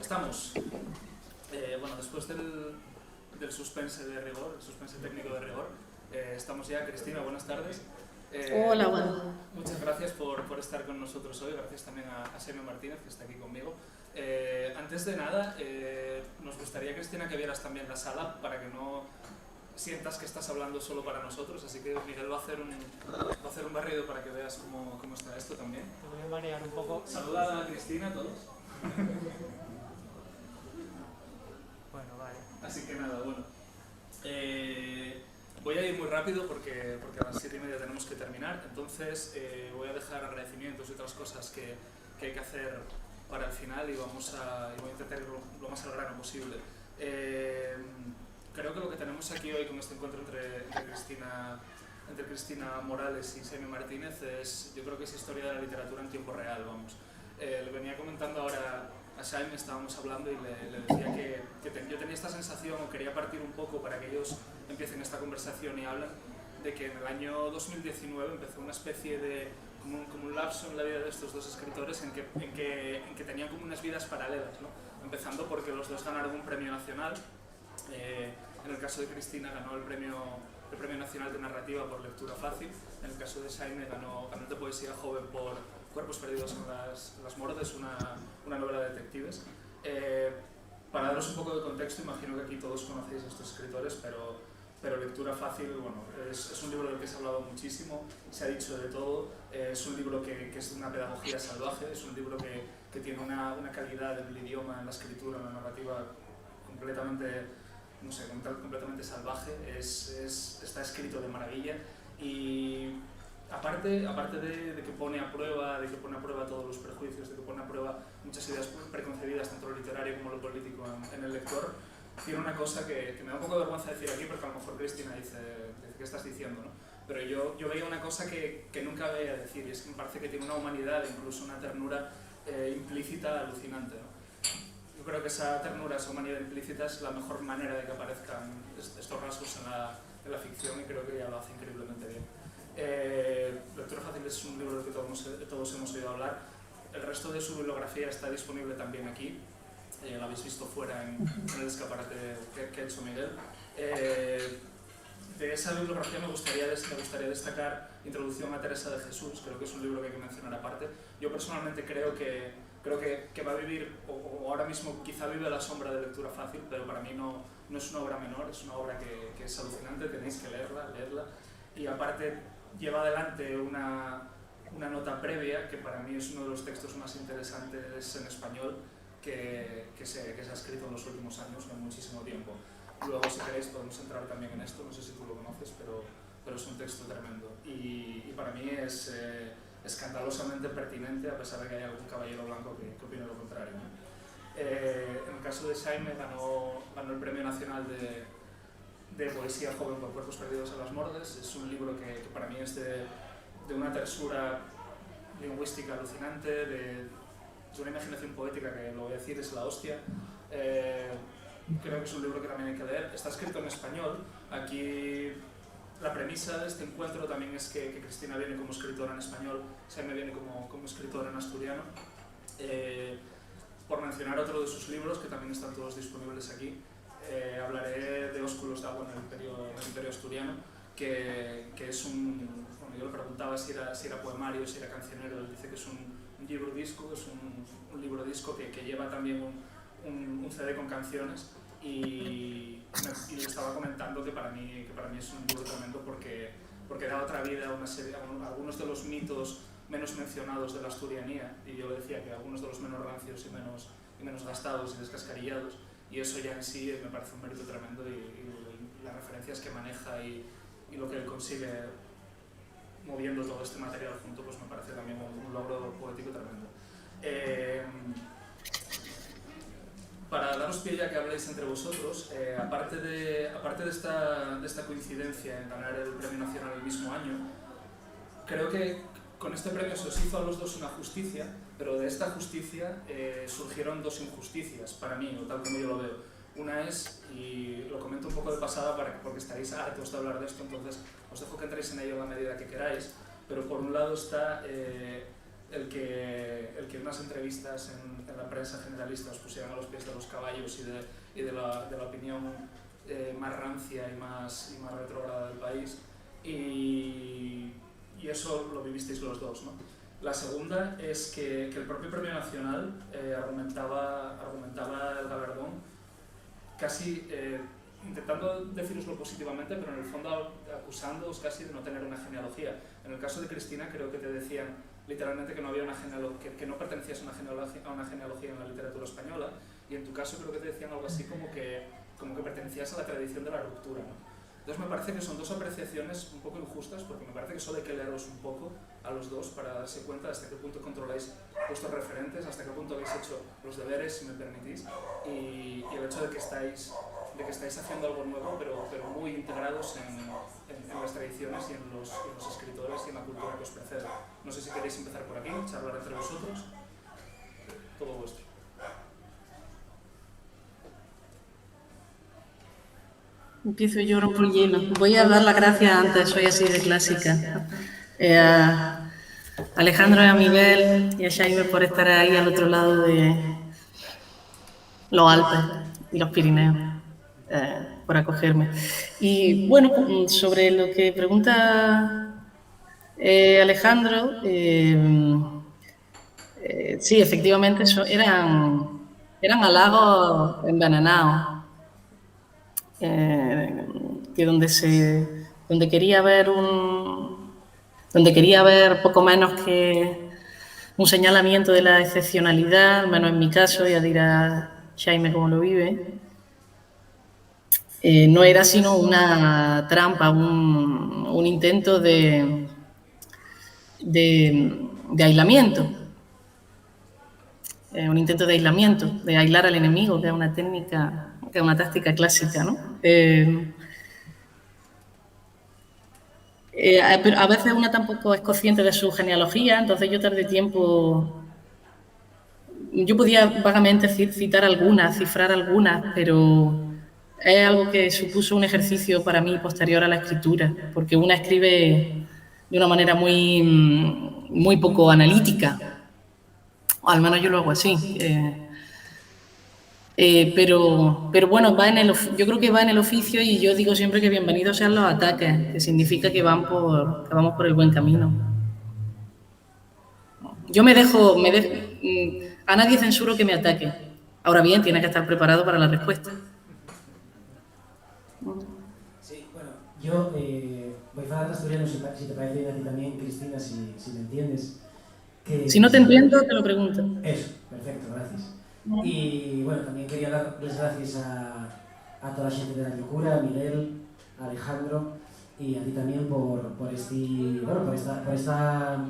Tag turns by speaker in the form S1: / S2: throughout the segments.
S1: Estamos, bueno, después del suspense de rigor, el suspense técnico de rigor, estamos ya. Cristina, buenas tardes.
S2: Hola, bueno.
S1: Muchas gracias por estar con nosotros hoy, gracias también a Jaime Martínez, que está aquí conmigo. Antes de nada, nos gustaría, Cristina, que vieras también la sala para que no sientas que estás hablando solo para nosotros, así que Miguel va a hacer un barrido para que veas cómo está esto también.
S3: Te voy a marear un poco.
S1: Saluda a Cristina a todos.
S3: Bueno, vale.
S1: Así que nada, bueno. Voy a ir muy rápido porque a las 7:30 tenemos que terminar, entonces voy a dejar agradecimientos y otras cosas que hay que hacer para el final y voy a intentar ir lo más al grano posible. Creo que lo que tenemos aquí hoy con este encuentro entre Cristina Morales y Jaime Martínez yo creo que es historia de la literatura en tiempo real, vamos. Le venía comentando ahora a Jaime, estábamos hablando y le decía que yo tenía esta sensación, o quería partir un poco para que ellos empiecen esta conversación y hablen, de que en el año 2019 empezó una especie de como un lapso en la vida de estos dos escritores en que tenían como unas vidas paralelas, ¿no? Empezando porque los dos ganaron un premio nacional. En el caso de Cristina ganó el premio nacional de narrativa por lectura fácil. En el caso de Jaime ganó el de poesía joven por Cuerpos perdidos en las Mordes, una novela de detectives. Para daros un poco de contexto, imagino que aquí todos conocéis a estos escritores, pero lectura fácil, bueno, es un libro del que se ha hablado muchísimo, se ha dicho de todo, es un libro que es una pedagogía salvaje, es un libro que tiene una calidad en el idioma, en la escritura, en la narrativa completamente, no sé, completamente salvaje, está escrito de maravilla y aparte de que pone a prueba todos los prejuicios, de que pone a prueba muchas ideas preconcebidas, tanto lo literario como lo político en el lector, tiene una cosa que me da un poco de vergüenza decir aquí, porque a lo mejor Cristina dice ¿qué estás diciendo?, ¿no? Pero yo veía una cosa que nunca veía decir, y es que me parece que tiene una humanidad, incluso una ternura implícita alucinante, ¿no? Yo creo que esa ternura, esa humanidad implícita es la mejor manera de que aparezcan estos rasgos en la ficción, y creo que ella lo hace increíblemente bien. Lectura fácil es un libro del que todos hemos oído hablar. El resto de su bibliografía está disponible también aquí. Lo habéis visto fuera en el escaparate que ha hecho Miguel. De esa bibliografía me gustaría destacar Introducción a Teresa de Jesús. Creo que es un libro que hay que mencionar aparte. Yo personalmente creo que va a vivir, o ahora mismo quizá vive a la sombra de Lectura fácil, pero para mí no es una obra menor, es una obra que es alucinante, tenéis que leerla. Y aparte lleva adelante una nota previa, que para mí es uno de los textos más interesantes en español que se ha escrito en los últimos años, en muchísimo tiempo. Luego, si queréis, podemos entrar también en esto, no sé si tú lo conoces, pero es un texto tremendo. Y para mí es escandalosamente pertinente, a pesar de que haya algún caballero blanco que opine lo contrario, ¿no? En el caso de Jaime, ganó el Premio Nacional de Poesía Joven por Cuerpos perdidos en las Mordes. Es un libro que para mí es de una tersura lingüística alucinante, de una imaginación poética que, lo voy a decir, es la hostia. Creo que es un libro que también hay que leer. Está escrito en español. Aquí la premisa de este encuentro también es que Cristina viene como escritora en español, Jaime viene como escritora en asturiano. Por mencionar otro de sus libros, que también están todos disponibles aquí, hablaré de Ósculos de agua en el Imperio Asturiano, que es bueno, yo le preguntaba si era poemario, si era cancionero. Él dice que es un libro disco, es un libro disco que lleva también un CD con canciones, y le estaba comentando que para mí es un libro tremendo porque da otra vida a algunos de los mitos menos mencionados de la asturianía, y yo le decía que algunos de los menos rancios y menos gastados y descascarillados, y eso ya en sí me parece un mérito tremendo, y las referencias que maneja y lo que él consigue moviendo todo este material junto, pues me parece también un logro poético tremendo. Para daros pie ya que habléis entre vosotros, aparte de esta coincidencia en ganar el Premio Nacional el mismo año, creo que con este premio se os hizo a los dos una justicia, pero de esta justicia surgieron dos injusticias para mí, o tal como yo lo veo. Una es, y lo comento un poco de pasada porque estaréis hartos de hablar de esto, entonces os dejo que entréis en ello a la medida que queráis, pero por un lado está el que unas entrevistas en la prensa generalista os pusieran a los pies de los caballos y de la opinión más rancia y más retrógrada del país, y eso lo vivisteis los dos, ¿no? La segunda es que el propio Premio Nacional argumentaba el galardón casi intentando deciroslo positivamente, pero en el fondo acusándoos casi de no tener una genealogía. En el caso de Cristina creo que te decían literalmente que no había que no pertenecías a una genealogía en la literatura española, y en tu caso creo que te decían algo así como que pertenecías a la tradición de la ruptura, ¿no? Entonces me parece que son dos apreciaciones un poco injustas, porque me parece que solo hay que leeros un poco a los dos para darse cuenta de hasta qué punto controláis vuestros referentes, hasta qué punto habéis hecho los deberes, si me permitís, y el hecho de que estáis haciendo algo nuevo, pero muy integrados en las tradiciones y en los escritores y en la cultura que os precede. No sé si queréis empezar por aquí, charlar entre vosotros. Todo vuestro.
S2: Empiezo yo por lleno. Voy a dar las gracias antes, soy así de clásica. A Alejandro, a Miguel y a Jaime por estar ahí al otro lado de los Alpes y los Pirineos, por acogerme. Y bueno, sobre lo que pregunta Alejandro, sí, efectivamente eran halagos envenenados. Que donde quería ver poco menos que un señalamiento de la excepcionalidad, al menos en mi caso, ya dirá Jaime cómo lo vive, no era sino una trampa, un intento de aislamiento, de aislar al enemigo, que es una técnica, que es una táctica clásica, ¿no? Pero a veces una tampoco es consciente de su genealogía, entonces yo tardé tiempo. Yo podía vagamente citar algunas, cifrar algunas, pero es algo que supuso un ejercicio para mí posterior a la escritura, porque una escribe de una manera muy poco analítica, o al menos yo lo hago así. Pero bueno, yo creo que va en el oficio, y yo digo siempre que bienvenidos sean los ataques, que significa que vamos por el buen camino. Yo a nadie censuro que me ataque. Ahora bien, tiene que estar preparado para la respuesta.
S4: Sí, bueno, yo voy a hablar asturiano, si te parece bien a ti también, Cristina, si me entiendes.
S2: Si no te entiendo, te lo pregunto.
S4: Eso, perfecto, gracias. Y bueno, también quería darles gracias a toda la gente de la locura, a Miguel, a Alejandro y a ti también por esta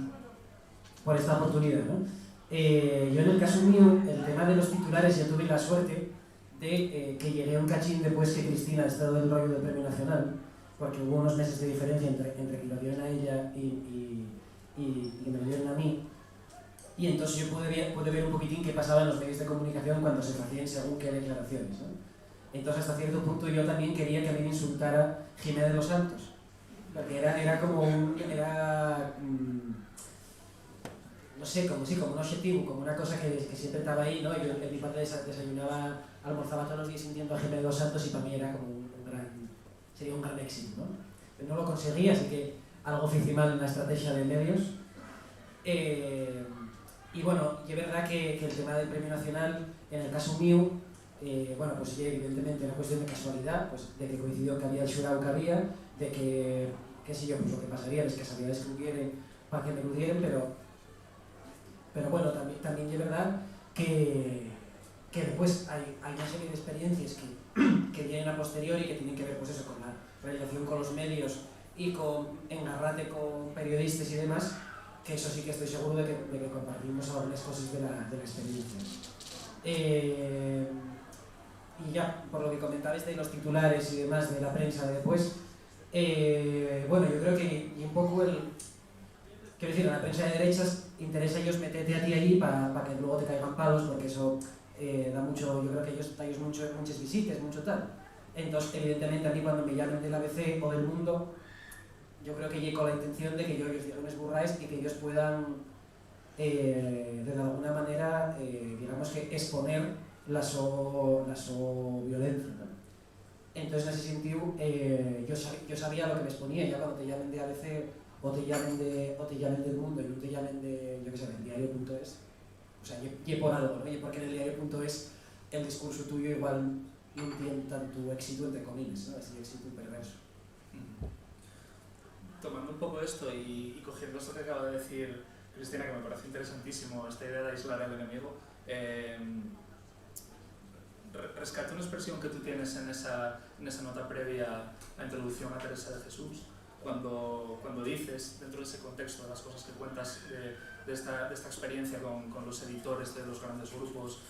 S4: oportunidad, ¿no? Yo en el caso mío, el tema de los titulares, ya tuve la suerte de que llegué un cachín después que Cristina ha estado del rollo del Premio Nacional, porque hubo unos meses de diferencia entre que lo dieron a ella y me lo dieron a mí. Y entonces yo pude ver un poquitín qué pasaba en los medios de comunicación cuando se hacían según qué declaraciones, ¿no? Entonces hasta cierto punto yo también quería que a mí me insultara Jiménez de los Santos, porque era como no sé, como un objetivo, como una cosa que siempre estaba ahí, ¿no? Yo en mi padre desayunaba, almorzaba todos los días sintiendo a Jiménez de los Santos, y para mí era como sería un gran éxito, ¿no? Pero no lo conseguía, así que algo hice mal en la estrategia de medios. Y bueno, y es verdad que el tema del Premio Nacional, en el caso mío, bueno, pues sí, evidentemente era cuestión de casualidad, pues de que coincidió que había el xurao que había, de que, qué sé yo, pues lo que pasaría es que casualidades que hubieren para que me lo dieran, pero bueno, también es verdad que después hay una serie de experiencias que vienen a posteriori, que tienen que ver, pues eso, con la relación con los medios y con engarrate con periodistas y demás, que eso sí que estoy seguro de que compartimos algunas cosas de la experiencia. Y ya, por lo que comentabais de los titulares y demás de la prensa de después, bueno, yo creo que y un poco quiero decir, a la prensa de derechas interesa a ellos meterte a ti allí para que luego te caigan palos, porque eso da mucho, yo creo que ellos muchas visitas, mucho tal. Entonces, evidentemente, a mí cuando me llamen del ABC o del Mundo, yo creo que llego con la intención de que yo ellos digan unas burraes y que ellos puedan de alguna manera, digamos que exponer la so violencia, ¿no? Entonces, en ese sentido, yo sabía lo que me exponía, ya cuando te llamen de ABC o te llamen del Mundo y no te llamen de, yo qué sé, del diario.es, o sea, y por algo, ¿no? Y porque en el diario.es el discurso tuyo igual no tiene tanto éxito, entre comillas, ¿no? Así éxito perverso.
S1: Tomando un poco esto y cogiendo esto que acaba de decir Cristina, que me parece interesantísimo, esta idea de aislar al enemigo, rescato una expresión que tú tienes en esa nota previa a la introducción a Teresa de Jesús, cuando dices, dentro de ese contexto de las cosas que cuentas de esta experiencia con los editores de los grandes grupos,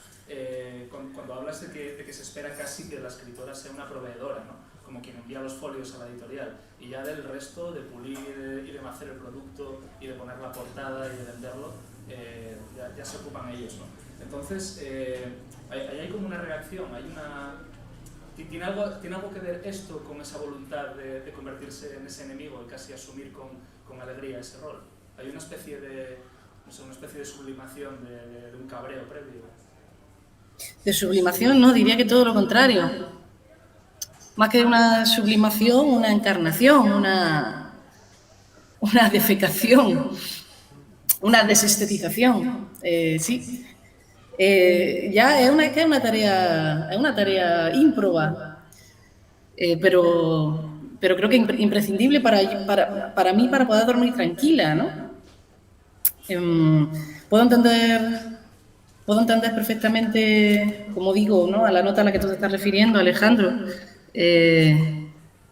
S1: cuando hablas de que se espera casi que la escritora sea una proveedora, ¿no? Como quien envía los folios a la editorial, y ya del resto, de pulir y de hacer el producto y de poner la portada y de venderlo, ya se ocupan ellos, ¿no? Entonces, ahí hay como una reacción, ¿tiene algo que ver esto con esa voluntad de convertirse en ese enemigo y casi asumir con alegría ese rol? Hay una especie de, no sé, una especie de sublimación de un cabreo previo.
S2: De sublimación, no, diría que todo lo contrario. Más que una sublimación, una encarnación, una defecación, una desestetización, sí. Ya es una tarea ímproba, pero creo que imprescindible para mí para poder dormir tranquila, ¿no? Puedo entender perfectamente, como digo, ¿no? A la nota a la que tú te estás refiriendo, Alejandro,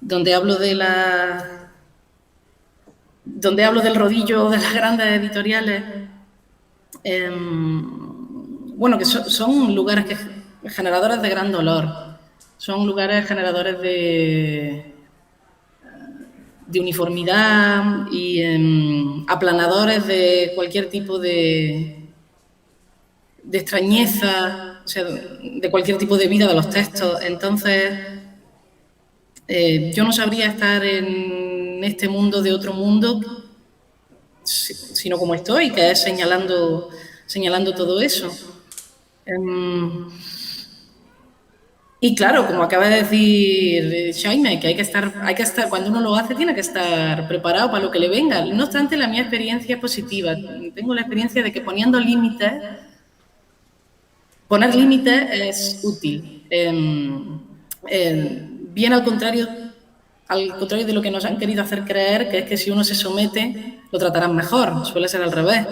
S2: donde hablo del rodillo de las grandes editoriales. Bueno, que son lugares generadores de gran dolor, son lugares generadores de uniformidad y aplanadores de cualquier tipo de extrañeza, o sea, de cualquier tipo de vida de los textos. Entonces, yo no sabría estar en este mundo de otro mundo, sino como estoy, que es señalando todo eso. Y claro, como acaba de decir Jaime, que hay que estar, cuando uno lo hace, tiene que estar preparado para lo que le venga. No obstante, la mía experiencia es positiva. Tengo la experiencia de que poner límites es útil. Bien al contrario de lo que nos han querido hacer creer, que es que si uno se somete, lo tratarán mejor. Suele ser al revés.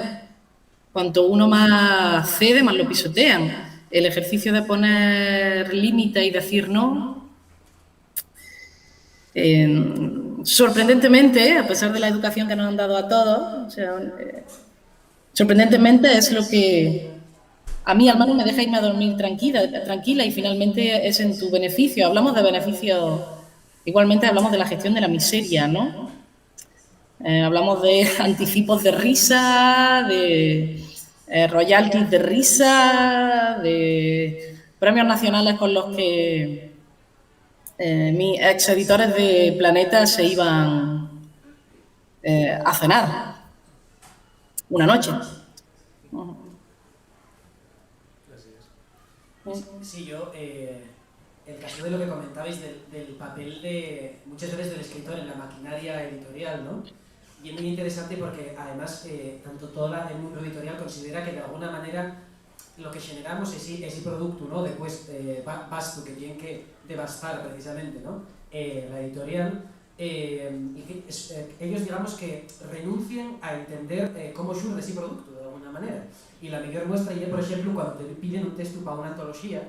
S2: Cuanto uno más cede, más lo pisotean. El ejercicio de poner límite y decir no, sorprendentemente, a pesar de la educación que nos han dado a todos, o sea, sorprendentemente es lo que a mí al menos me deja irme a dormir tranquila y finalmente es en tu beneficio. Hablamos de beneficios, igualmente hablamos de la gestión de la miseria, ¿no? Hablamos de anticipos de risa, de royalties de risa, de premios nacionales con los que mis ex editores de Planeta se iban a cenar una noche.
S4: Sí, yo, el caso de lo que comentabais del papel de muchas veces del escritor en la maquinaria editorial, ¿no? Y es muy interesante porque además tanto todo el mundo editorial considera que de alguna manera lo que generamos es ese producto, ¿no? Después vasto que tienen que devastar precisamente, ¿no? La editorial y que ellos digamos que renuncien a entender cómo surge ese producto de alguna manera. Y la mejor muestra es, por ejemplo, cuando te piden un texto para una antología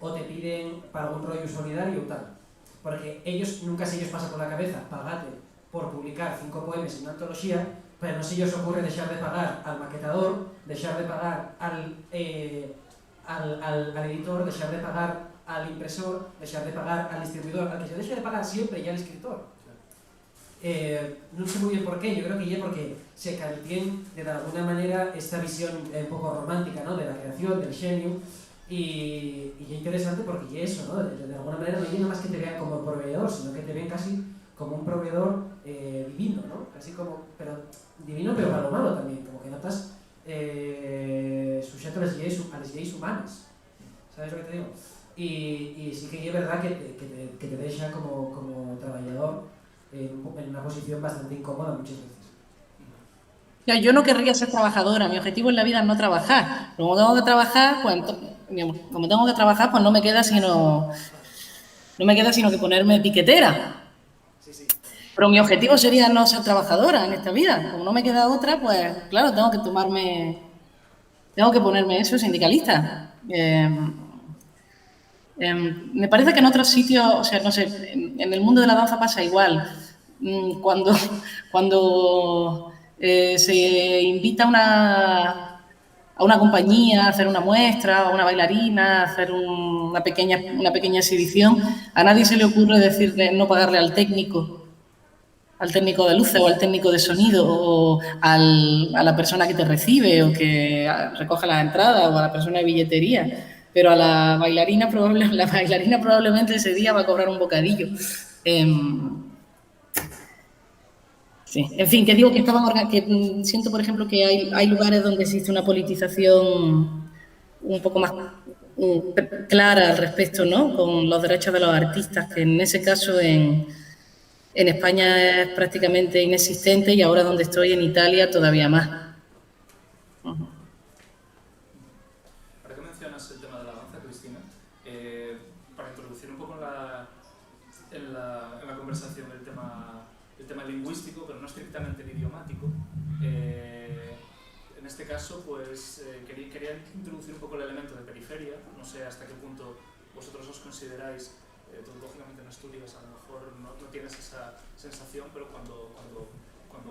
S4: o te piden para un rollo solidario o tal. Porque nunca se ellos pasa por la cabeza, pagate por publicar 5 poemas en una antología, pero no se ellos ocurre dejar de pagar al maquetador, dejar de pagar al editor, dejar de pagar al impresor, dejar de pagar al distribuidor, al que se deje de pagar siempre y al escritor. No sé muy bien por qué, yo creo que ya porque se tiene de alguna manera esta visión un poco romántica, ¿no? De la creación, del genio, y es interesante porque ya eso, ¿no? De alguna manera no viene más que te vean como proveedor, sino que te ven casi como un proveedor divino, ¿no? Casi como, pero divino pero para lo malo también, como que notas sujeto a las leyes humanas. ¿Sabes lo que te digo? Y sí que es verdad que te deja como trabajador en una posición bastante incómoda muchas veces.
S2: Ya, yo no querría ser trabajadora, mi objetivo en la vida es no trabajar. Como tengo que trabajar, pues, digamos, como tengo que trabajar, pues no me queda sino que ponerme piquetera. Pero mi objetivo sería no ser trabajadora en esta vida. Como no me queda otra, pues claro, tengo que ponerme eso, sindicalista. Me parece que en otros sitios, o sea, no sé, en el mundo de la danza pasa igual. Cuando se invita a una compañía a hacer una muestra, a una bailarina, a hacer una pequeña exhibición, a nadie se le ocurre decirle no pagarle al técnico de luces o al técnico de sonido o a la persona que te recibe o que recoge las entradas o a la persona de billetería. Pero a la bailarina probablemente ese día va a cobrar un bocadillo. Sí. En fin, que digo que siento, por ejemplo, que hay lugares donde existe una politización un poco más clara al respecto, ¿no? Con los derechos de los artistas, que en ese caso en España es prácticamente inexistente y ahora donde estoy, en Italia, todavía más.
S1: Ahora que mencionas el tema de la danza, Cristina, para introducir un poco en la conversación el tema lingüístico, pero no estrictamente el idiomático, en este caso pues quería introducir un poco el elemento de periferia. No sé hasta qué punto vosotros os consideráis, tú lógicamente no estudias, a lo mejor no tienes esa sensación, pero cuando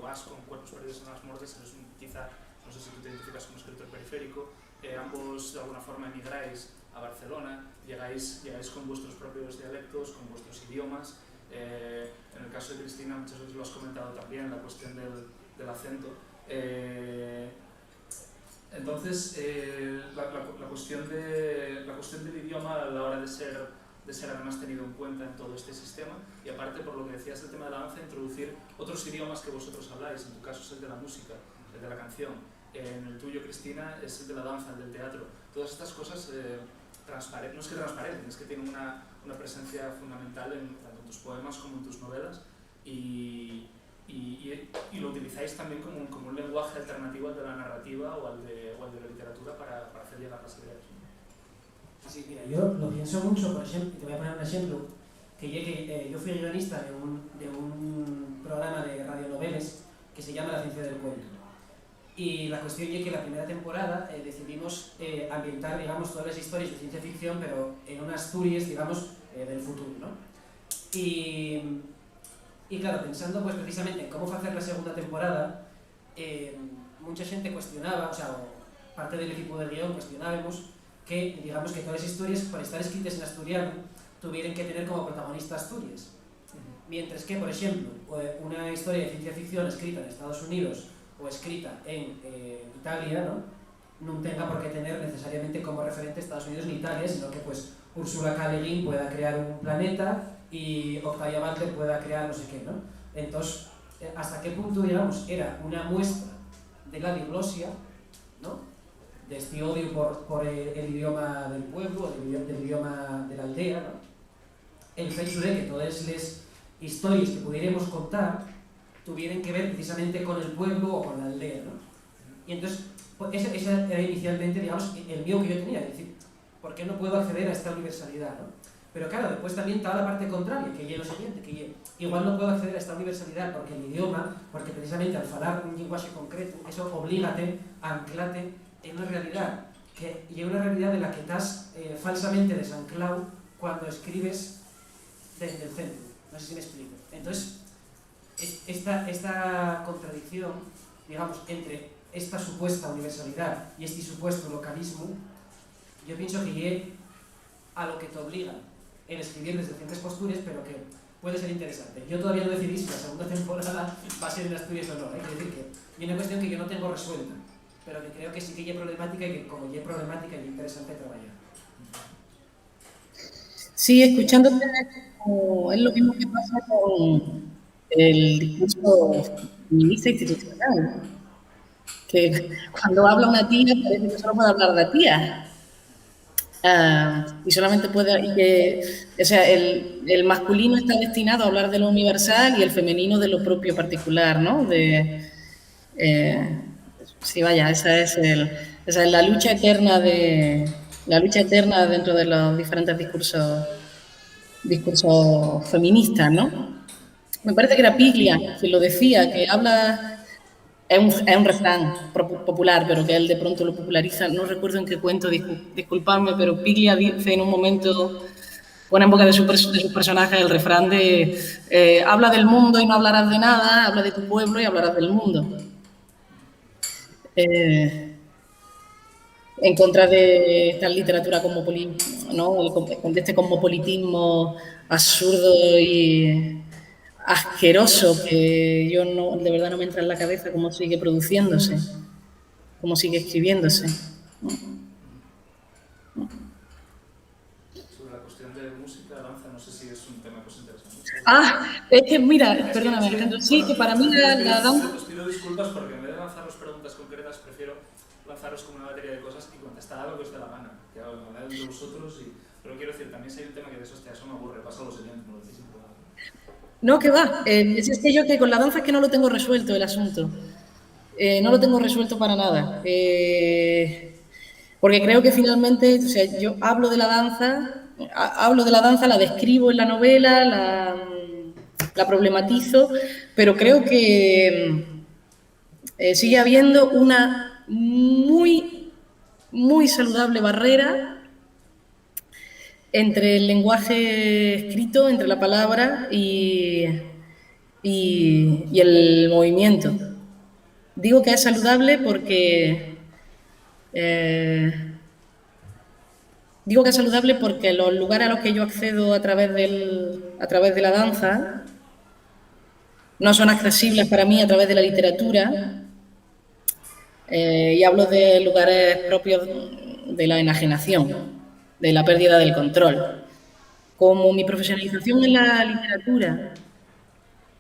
S1: vas con Cuerpos perdidos en las morgues, eres quizá, no sé si tú te identificas como escritor periférico, ambos de alguna forma emigráis a Barcelona, llegáis con vuestros propios dialectos, con vuestros idiomas. En el caso de Cristina, muchas veces lo has comentado también, la cuestión del acento. Entonces, la cuestión del idioma a la hora de ser además tenido en cuenta en todo este sistema, y aparte, por lo que decías del tema de la danza, introducir otros idiomas que vosotros habláis. En tu caso es el de la música, el de la canción. En el tuyo, Cristina, es el de la danza, el del teatro. Todas estas cosas no es que transparenten, es que tienen una presencia fundamental tanto en tus poemas como en tus novelas, y lo utilizáis también como un lenguaje alternativo al de la narrativa o al de la literatura para hacer llegar las ideas.
S4: Sí, mira, yo lo pienso mucho, por ejemplo, te voy a poner un ejemplo, yo fui guionista de un programa de radionovelas que se llama La ciencia del cuento. Y la cuestión es que la primera temporada decidimos ambientar, digamos, todas las historias de ciencia ficción, pero en una Asturias, digamos, del futuro, ¿no? Y claro, pensando pues precisamente en cómo hacer la segunda temporada, mucha gente cuestionaba, o sea, parte del equipo del guión cuestionábamos que, digamos, que todas las historias, por estar escritas en asturiano, tuvieran que tener como protagonista Asturias. Mientras que, por ejemplo, una historia de ciencia ficción escrita en Estados Unidos o escrita en Italia, ¿no? No tenga por qué tener necesariamente como referente Estados Unidos ni Italia, sino que pues Ursula K. Le Guin pueda crear un planeta y Octavia Butler pueda crear no sé qué, ¿no? Entonces, ¿hasta qué punto, digamos, era una muestra de la diglosia, ¿no? De este odio por el idioma del pueblo, del idioma de la aldea, ¿no? El hecho de que todas las historias que pudiéramos contar tuvieran que ver precisamente con el pueblo o con la aldea, ¿no? Y entonces, pues, esa era inicialmente, digamos, el miedo que yo tenía, es decir, ¿por qué no puedo acceder a esta universalidad, ¿no? Pero claro, después también está la parte contraria, que es lo siguiente, que igual no puedo acceder a esta universalidad porque el idioma, porque precisamente al hablar un lenguaje concreto, eso oblígate a anclarte en una realidad, y en una realidad de la que estás falsamente desanclado cuando escribes desde el centro. No sé si me explico. Entonces, esta contradicción, digamos, entre esta supuesta universalidad y este supuesto localismo, yo pienso que es a lo que te obliga en escribir desde diferentes posturas, pero que puede ser interesante. Yo todavía no decidí si la segunda temporada va a ser en Asturias o no. Hay que decir que hay una cuestión que yo no tengo resuelta, pero que creo que sí que es problemática y que como es problemática es interesante trabajar.
S2: Sí, escuchándote es lo mismo que pasa con el discurso feminista institucional, que cuando habla una tía parece que solo puede hablar de tía. Y solamente puede, o sea, el masculino está destinado a hablar de lo universal y el femenino de lo propio particular, ¿no? Sí, vaya, esa es la lucha eterna dentro de los diferentes discursos feministas, ¿no? Me parece que era Piglia quien lo decía, que habla, es un refrán popular, pero que él de pronto lo populariza. No recuerdo en qué cuento, disculpadme, pero Piglia dice en un momento, pone en boca de sus personajes el refrán de habla del mundo y no hablarás de nada, habla de tu pueblo y hablarás del mundo. En contra de esta literatura ¿no? De este cosmopolitismo absurdo y asqueroso que yo no, de verdad no me entra en la cabeza cómo sigue produciéndose, cómo sigue escribiéndose.
S1: Sobre la cuestión de música, danza, no sé si es un tema que os interesa mucho.
S2: Es que mira, perdóname, Alejandro, sí, que para mí la danza...
S1: Os pido disculpas porque en vez de lanzaros preguntas concretas, prefiero lanzaros como una batería de cosas y contestar a lo que os dé la gana, que habláis de vosotros. Pero quiero decir, también si hay un tema que de esos, eso me aburre, pasa lo siguiente, no lo decís.
S2: No, que va, es que yo que con la danza es que no lo tengo resuelto el asunto. No lo tengo resuelto para nada. Porque creo que finalmente, o sea, yo hablo de la danza, la describo en la novela, la problematizo, pero creo que sigue habiendo una muy, muy saludable barrera entre el lenguaje escrito, entre la palabra y el movimiento. Digo que es saludable porque los lugares a los que yo accedo a través de la danza no son accesibles para mí a través de la literatura, y hablo de lugares propios de la enajenación, de la pérdida del control. Como mi profesionalización en la literatura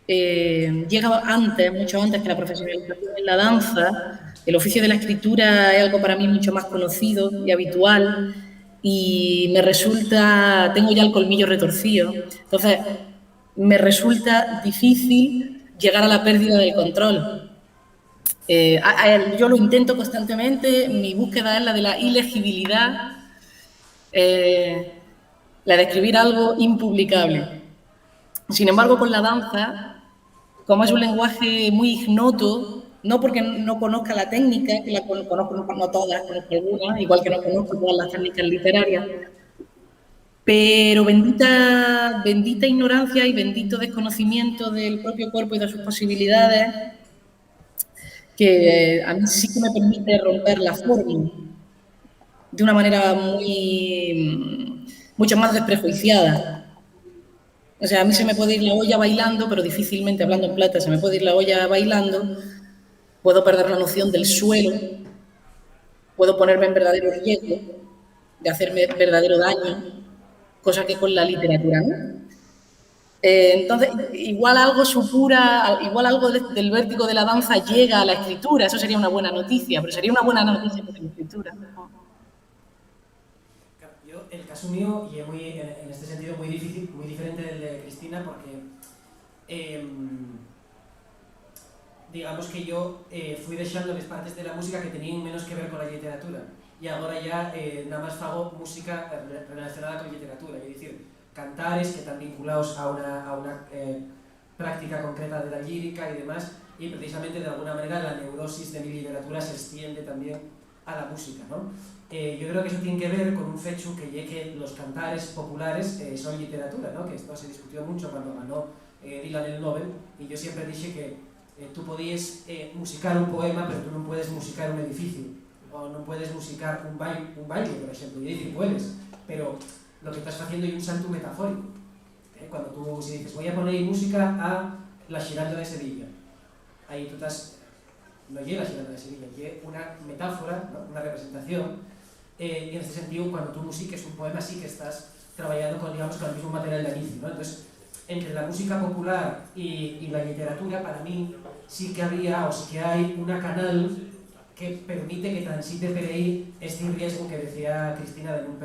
S2: llega antes, mucho antes que la profesionalización en la danza, el oficio de la escritura es algo para mí mucho más conocido y habitual, y tengo ya el colmillo retorcido, entonces me resulta difícil llegar a la pérdida del control. Yo lo intento constantemente, mi búsqueda es la de la ilegibilidad, la de escribir algo impublicable. Sin embargo, con la danza, como es un lenguaje muy ignoto, no porque no conozca la técnica, que la conozco, no todas, conozco algunas, igual que no conozco todas las técnicas literarias, pero bendita ignorancia y bendito desconocimiento del propio cuerpo y de sus posibilidades, que a mí sí que me permite romper la forma de una manera mucho más desprejuiciada. O sea, a mí se me puede ir la olla bailando, pero difícilmente, hablando en plata, se me puede ir la olla bailando, puedo perder la noción del suelo, puedo ponerme en verdadero riesgo de hacerme verdadero daño, cosa que con la literatura no. Entonces, igual algo del vértigo de la danza llega a la escritura, eso sería una buena noticia, pero sería una buena noticia para la escritura.
S4: Yo, el caso mío, y es en este sentido muy difícil, muy diferente del de Cristina, porque digamos que yo fui deixando las partes de la música que tenían menos que ver con la literatura, y ahora ya nada más hago música relacionada con literatura, es decir, cantares que están vinculados a una práctica concreta de la lírica y demás, y precisamente de alguna manera la neurosis de mi literatura se extiende también a la música, ¿no? Yo creo que eso tiene que ver con un fecho que los cantares populares son literatura, ¿no? Que esto se discutió mucho cuando ganó Dylan el Nobel, y yo siempre dije que tú podías musicar un poema, pero tú no puedes musicar un edificio, o no puedes musicar un baile, por ejemplo, y decir, puedes, pero lo que estás haciendo es un salto metafórico. Cuando tú si dices, voy a poner música a la Giralda de Sevilla, ahí tú estás, no llega a la Giralda de Sevilla, llega una metáfora, ¿no? Una representación, y en este sentido, cuando tú musiques un poema, sí que estás trabajando con, digamos, con el mismo material de inicio, ¿no? Entonces, entre la música popular y la literatura, para mí, sí que había, o sí que hay una canal que permite que transite per ahí este riesgo que decía Cristina de no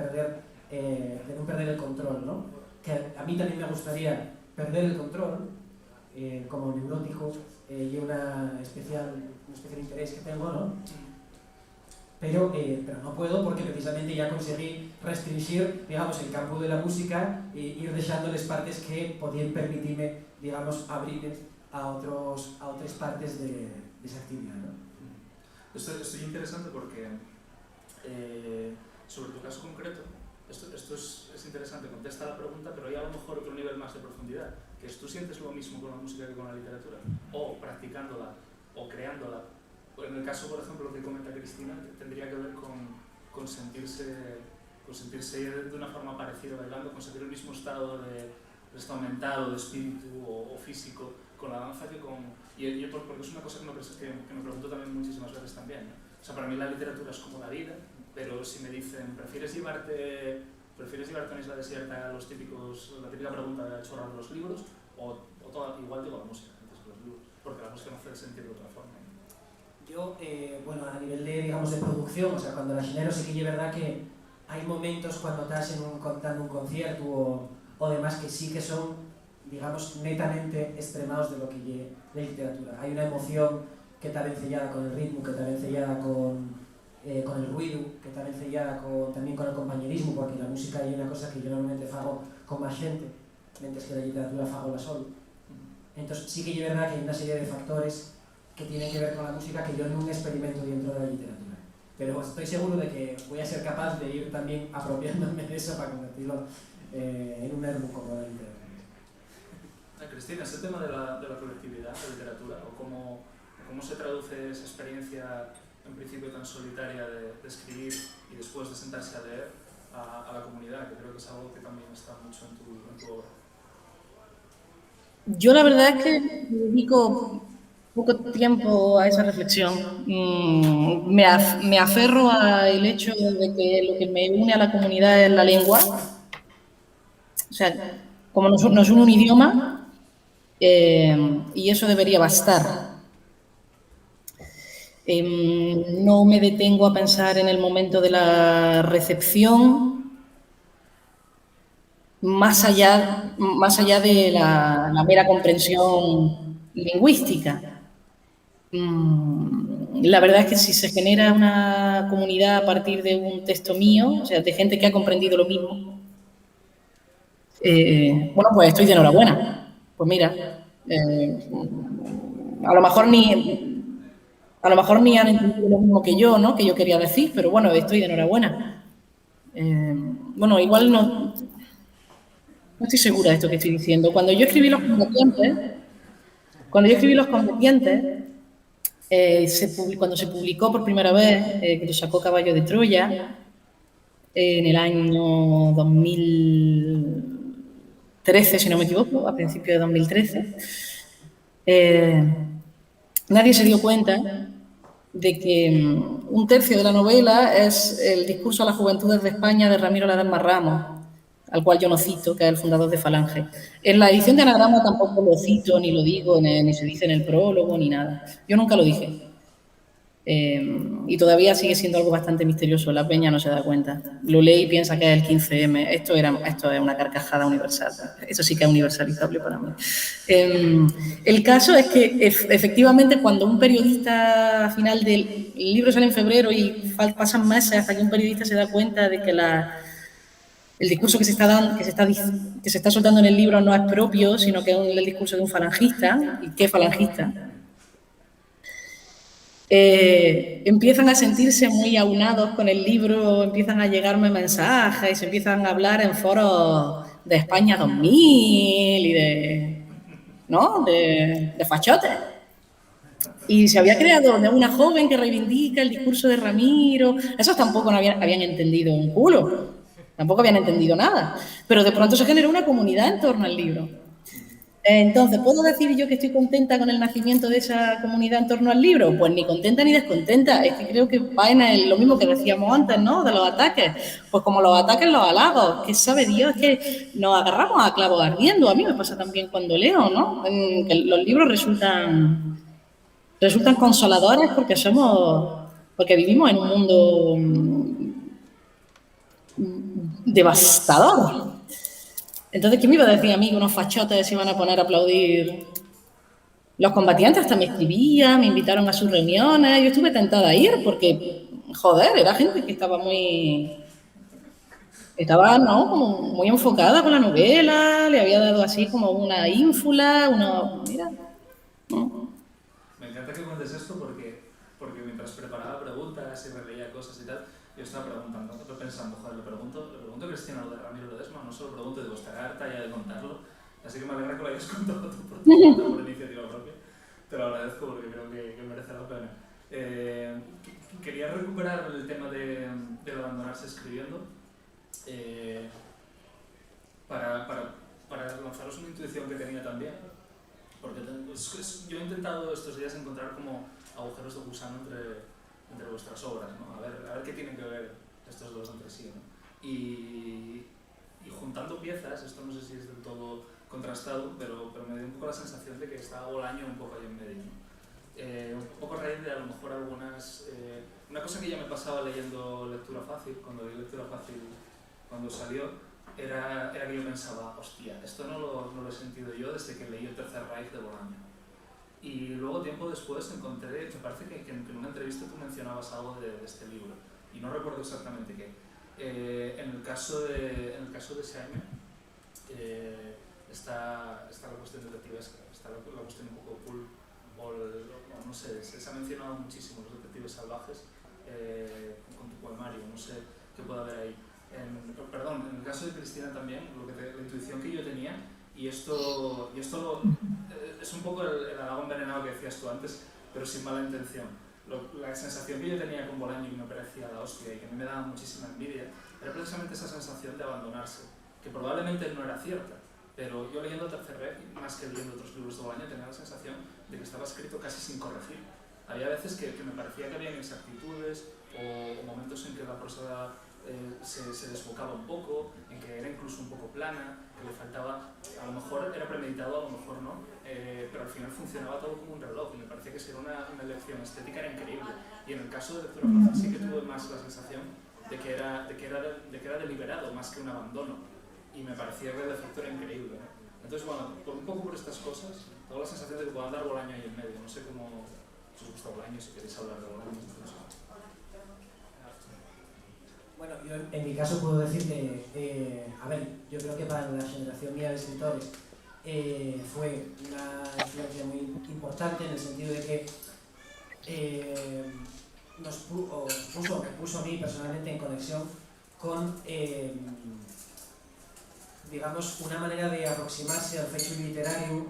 S4: perder el control, ¿no? Que a mí también me gustaría perder el control, como neurótico, y una especial interés que tengo, ¿no? Pero no puedo porque precisamente ya conseguí restringir, digamos, el campo de la música e ir dejándoles partes que podían permitirme, digamos, abrir a otras partes de esa actividad, ¿no?
S1: Esto es interesante porque, sobre tu caso concreto, esto es interesante, contesta la pregunta, pero hay a lo mejor otro nivel más de profundidad, que es tú sientes lo mismo con la música que con la literatura, o practicándola, o creándola. En el caso, por ejemplo, que comenta Cristina, tendría que ver con sentirse de una forma parecida bailando, con sentir el mismo estado de estado mental, de espíritu o físico con la danza que con... Y yo, porque es una cosa que me pregunto también muchísimas veces también, ¿no? O sea, para mí la literatura es como la vida, pero si me dicen, ¿prefieres llevarte a una isla desierta la típica pregunta de chorrar de los libros? Igual digo la música antes que los libros, porque la música me hace sentir de otra forma.
S4: Yo, bueno, a nivel de, digamos, de producción, o sea, cuando la genero sí que es verdad que hay momentos cuando estás contando un concierto o demás que sí que son, digamos, netamente extremados de lo que es la literatura. Hay una emoción que está vencellada con el ritmo, que está vencellada con el ruido, que está vencellada también con el compañerismo, porque la música hay una cosa que yo normalmente hago con más gente, mientras que la literatura hago la solo. Entonces sí que es verdad que hay una serie de factores que tienen que ver con la música que yo no experimento dentro de la literatura. Pero estoy seguro de que voy a ser capaz de ir también apropiándome de eso para convertirlo en un hermo como la literatura.
S1: Cristina, ese tema de la colectividad, la literatura, o cómo se traduce esa experiencia en principio tan solitaria de escribir y después de sentarse a leer a la comunidad, que creo que es algo que también está mucho en tu obra.
S2: Yo la verdad es que dedico poco tiempo a esa reflexión. Me aferro al hecho de que lo que me une a la comunidad es la lengua. O sea, como nos une un idioma, y eso debería bastar. No me detengo a pensar en el momento de la recepción, más allá de la mera comprensión lingüística. La verdad es que si se genera una comunidad a partir de un texto mío, o sea, de gente que ha comprendido lo mismo, bueno, pues estoy de enhorabuena. Pues mira, a lo mejor ni han entendido lo mismo que yo, ¿no? Que yo quería decir, pero bueno, estoy de enhorabuena. Bueno, igual no estoy segura de esto que estoy diciendo. Cuando yo escribí Los Combatientes, cuando se publicó por primera vez, que lo sacó Caballo de Troya, en el año 2013, si no me equivoco, a principios de 2013, nadie se dio cuenta de que un tercio de la novela es el discurso a las juventudes de España de Ramiro Ledesma Ramos, al cual yo no cito, que es el fundador de Falange. En la edición de Anagrama tampoco lo cito, ni lo digo, ni se dice en el prólogo, ni nada. Yo nunca lo dije. Y todavía sigue siendo algo bastante misterioso. La peña no se da cuenta. Lo lee y piensa que es el 15M. Esto es una carcajada universal. Eso sí que es universalizable para mí. El caso es que, efectivamente, cuando un periodista, al final del libro sale en febrero y pasan meses hasta que un periodista se da cuenta de que el discurso que se está soltando en el libro no es propio, sino que es el discurso de un falangista. ¿Y qué falangista? Empiezan a sentirse muy aunados con el libro, empiezan a llegarme mensajes, empiezan a hablar en foros de España 2000 y de fachotes. Y se había creado de una joven que reivindica el discurso de Ramiro. Esos tampoco habían entendido un culo, tampoco habían entendido nada. Pero de pronto se generó una comunidad en torno al libro. Entonces, ¿puedo decir yo que estoy contenta con el nacimiento de esa comunidad en torno al libro? Pues ni contenta ni descontenta. Es que creo que va en lo mismo que decíamos antes, ¿no? De los ataques. Pues como los ataques, los halagos. Que sabe Dios, es que nos agarramos a clavos ardiendo. A mí me pasa también cuando leo, ¿no? Que los libros resultan consoladores porque somos porque vivimos en un mundo devastador. Entonces, ¿quién me iba a decir a mí que unos fachotes se iban a poner a aplaudir? Los combatientes hasta me escribían, me invitaron a sus reuniones, yo estuve tentada a ir porque, joder, era gente que estaba ¿no? Como muy enfocada con la novela, le había dado así como una ínfula, mira.
S1: Me encanta que cuentes esto porque mientras preparaba preguntas y releía cosas y tal, yo estaba pensando, joder, le pregunto a Cristina lo de Ramiro Ledesma, no solo pregunto, digo, estará harta ya de contarlo, así que me alegra que lo hayas contado tú por tu cuenta, por iniciativa propia. Te lo agradezco porque creo que merece la pena. Quería recuperar el tema del abandonarse escribiendo para lanzaros una intuición que tenía también, porque yo he intentado estos días encontrar como agujeros de gusano entre vuestras obras, ¿no? A ver qué tienen que ver estos dos entre sí, ¿no? Y juntando piezas, esto no sé si es del todo contrastado, pero me dio un poco la sensación de que estaba Bolaño un poco ahí en medio, ¿no? Un poco a raíz de a lo mejor algunas... una cosa que ya me pasaba leyendo Lectura Fácil, cuando leí Lectura Fácil cuando salió, era que yo pensaba, hostia, esto no lo he sentido yo desde que leí El Tercer Reich de Bolaño. Y luego, tiempo después, encontré, me parece que en una entrevista tú mencionabas algo de este libro, y no recuerdo exactamente qué. En el caso de Jaime, está la cuestión detectivesca, está la cuestión un poco cool, no sé, se ha mencionado muchísimo los detectives salvajes con tu poemario, no sé qué puede haber ahí. En el caso de Cristina también, la intuición que yo tenía, y esto es un poco el halago envenenado que decías tú antes, pero sin mala intención. La sensación que yo tenía con Bolaño, que me parecía la hostia y que a mí me daba muchísima envidia, era precisamente esa sensación de abandonarse, que probablemente no era cierta, pero yo leyendo Tercer Reich, más que leyendo otros libros de Bolaño, tenía la sensación de que estaba escrito casi sin corregir. Había veces que me parecía que había inexactitudes o momentos en que la prosa se desbocaba un poco, en que era incluso un poco plana, que le faltaba, a lo mejor era premeditado, a lo mejor no, pero al final funcionaba todo como un reloj y me parecía que ser una elección estética era increíble. Y en el caso de Lectura Fácil sí que tuve más la sensación de que era deliberado más que un abandono, y me parecía que el efecto era increíble, ¿no? Entonces, bueno, un poco por estas cosas, tengo la sensación de que puedo andar Bolaño ahí en medio. No sé cómo os gusta Bolaño, si queréis hablar de Bolaño.
S4: Bueno, yo en mi caso puedo decir que, a ver, yo creo que para la generación mía de escritores fue una influencia muy importante en el sentido de que me puso a mí personalmente en conexión con, digamos, una manera de aproximarse al fecho literario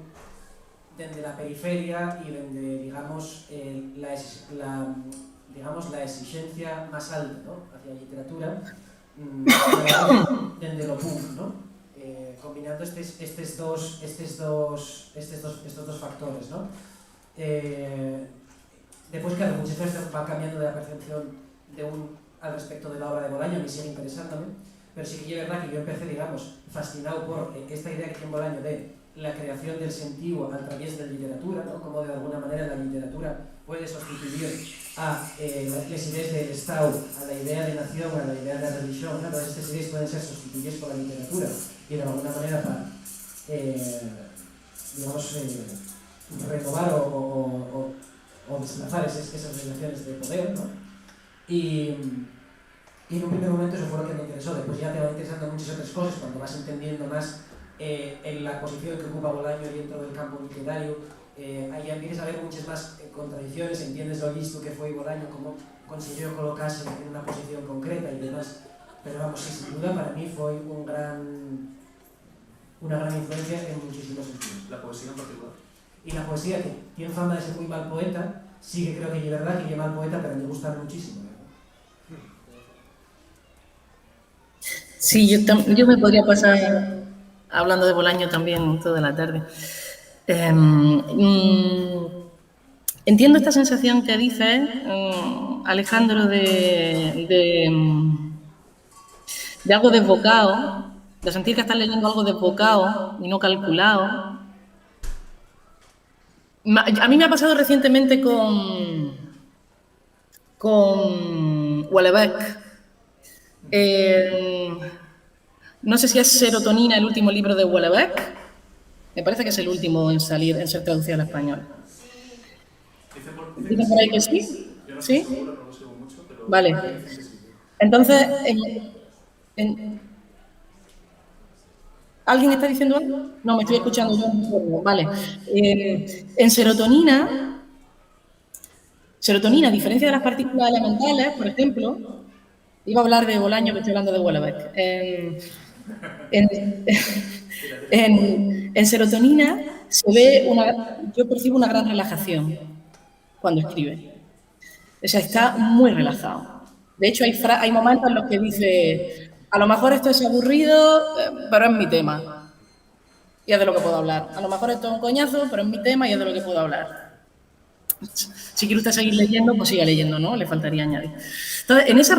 S4: desde la periferia y desde, digamos, la exigencia más alta, ¿no? Hacia la literatura, desde lo punk, ¿no? Combinando estos dos factores, ¿no? Después, claro, muchas veces va cambiando de la percepción al respecto de la obra de Bolaño, me sigue interesándome, pero sí que es verdad que yo empecé, digamos, fascinado por esta idea que tiene Bolaño de la creación del sentido a través de la literatura, ¿no? Como de alguna manera la literatura puede sustituir a las ideas del Estado, a la idea de nación, a la idea de religión, ¿no? Todas estas ideas pueden ser sustituidas por la literatura y de alguna manera para, digamos, renovar o desplazar esas relaciones de poder, ¿no? Y en un primer momento eso fue lo que me interesó. Después ya te van interesando muchas otras cosas cuando vas entendiendo más en la posición que ocupa Bolaño dentro del campo literario. Ahí empiezas a ver muchas más contradicciones, entiendes lo listo que fue Bolaño, cómo consiguió colocarse en una posición concreta y demás. Pero vamos, sí, sin duda para mí fue una gran influencia en muchísimos sentidos.
S1: La poesía en particular.
S4: Y la poesía, que tiene fama de ser muy mal poeta, sí que creo que es verdad que es mal poeta, pero me gusta muchísimo.
S2: Sí, yo me podría pasar hablando de Bolaño también toda la tarde. Entiendo esta sensación que dices, Alejandro, de algo desbocado, de sentir que estás leyendo algo desbocado y no calculado. A mí me ha pasado recientemente con con Houellebecq. No sé si es Serotonina el último libro de Houellebecq. Me parece que es el último en salir, en ser traducido al español. ¿Dicen por ahí que sí?
S1: Yo no
S2: ¿Sí?
S1: estoy seguro, no lo sigo mucho, pero
S2: Vale.
S1: dicen que sí.
S2: Entonces, ¿alguien está diciendo algo? No, me estoy escuchando yo. Vale. En serotonina, a diferencia de las partículas elementales, por ejemplo, iba a hablar de Bolaño, pero estoy hablando de Houellebecq. En serotonina yo percibo una gran relajación cuando escribe. O sea, está muy relajado. De hecho, hay momentos en los que dice, a lo mejor esto es aburrido, pero es mi tema. Y es de lo que puedo hablar. A lo mejor esto es un coñazo, pero es mi tema y es de lo que puedo hablar. Si quiere usted seguir leyendo, pues siga leyendo, ¿no? Le faltaría añadir. Entonces, en esa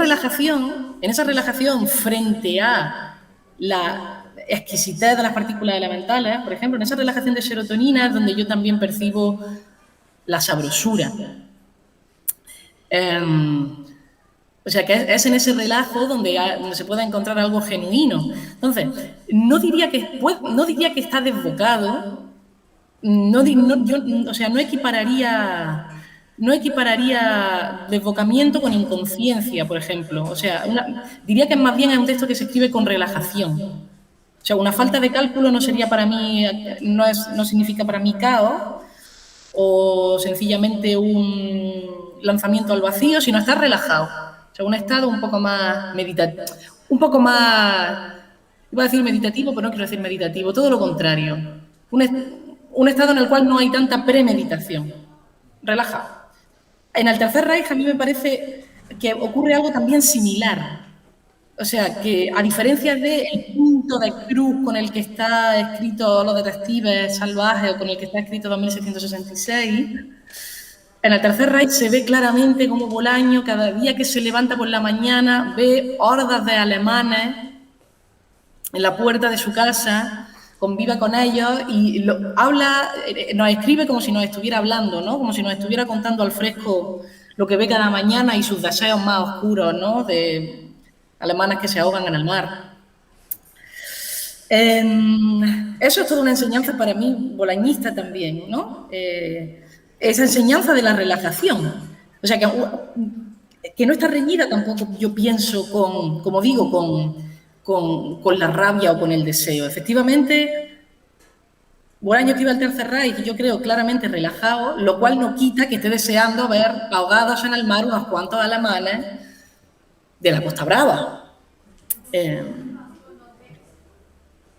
S2: relajación frente a la exquisitez de las partículas elementales, por ejemplo, en esa relajación de serotonina es donde yo también percibo la sabrosura. O sea, que es en ese relajo donde se puede encontrar algo genuino. Entonces, no diría que está desbocado, no equipararía desbocamiento con inconsciencia, por ejemplo. O sea, diría que más bien es un texto que se escribe con relajación. O sea, una falta de cálculo no sería para mí, no significa para mí caos o sencillamente un lanzamiento al vacío, sino estar relajado. O sea, un estado un poco más meditativo, iba a decir meditativo, pero no quiero decir meditativo, todo lo contrario. Un estado en el cual no hay tanta premeditación. Relajado. En el Tercer Reich a mí me parece que ocurre algo también similar. O sea, que a diferencia del punto de cruz con el que está escrito Los detectives salvajes o con el que está escrito 2666, en el Tercer Reich se ve claramente como Bolaño, cada día que se levanta por la mañana, ve hordas de alemanes en la puerta de su casa, convive con ellos y nos escribe como si nos estuviera hablando, ¿no? Como si nos estuviera contando al fresco lo que ve cada mañana y sus deseos más oscuros, ¿no? De alemanes que se ahogan en el mar. Eso es toda una enseñanza para mí bolañista también, ¿no? Esa enseñanza de la relajación. O sea, que no está reñida tampoco, yo pienso, como digo, con la rabia o con el deseo. Efectivamente, Bolaño escribe el Tercer Reich, yo creo, claramente relajado, lo cual no quita que esté deseando ver ahogados en el mar unos cuantos alemanes de la Costa Brava.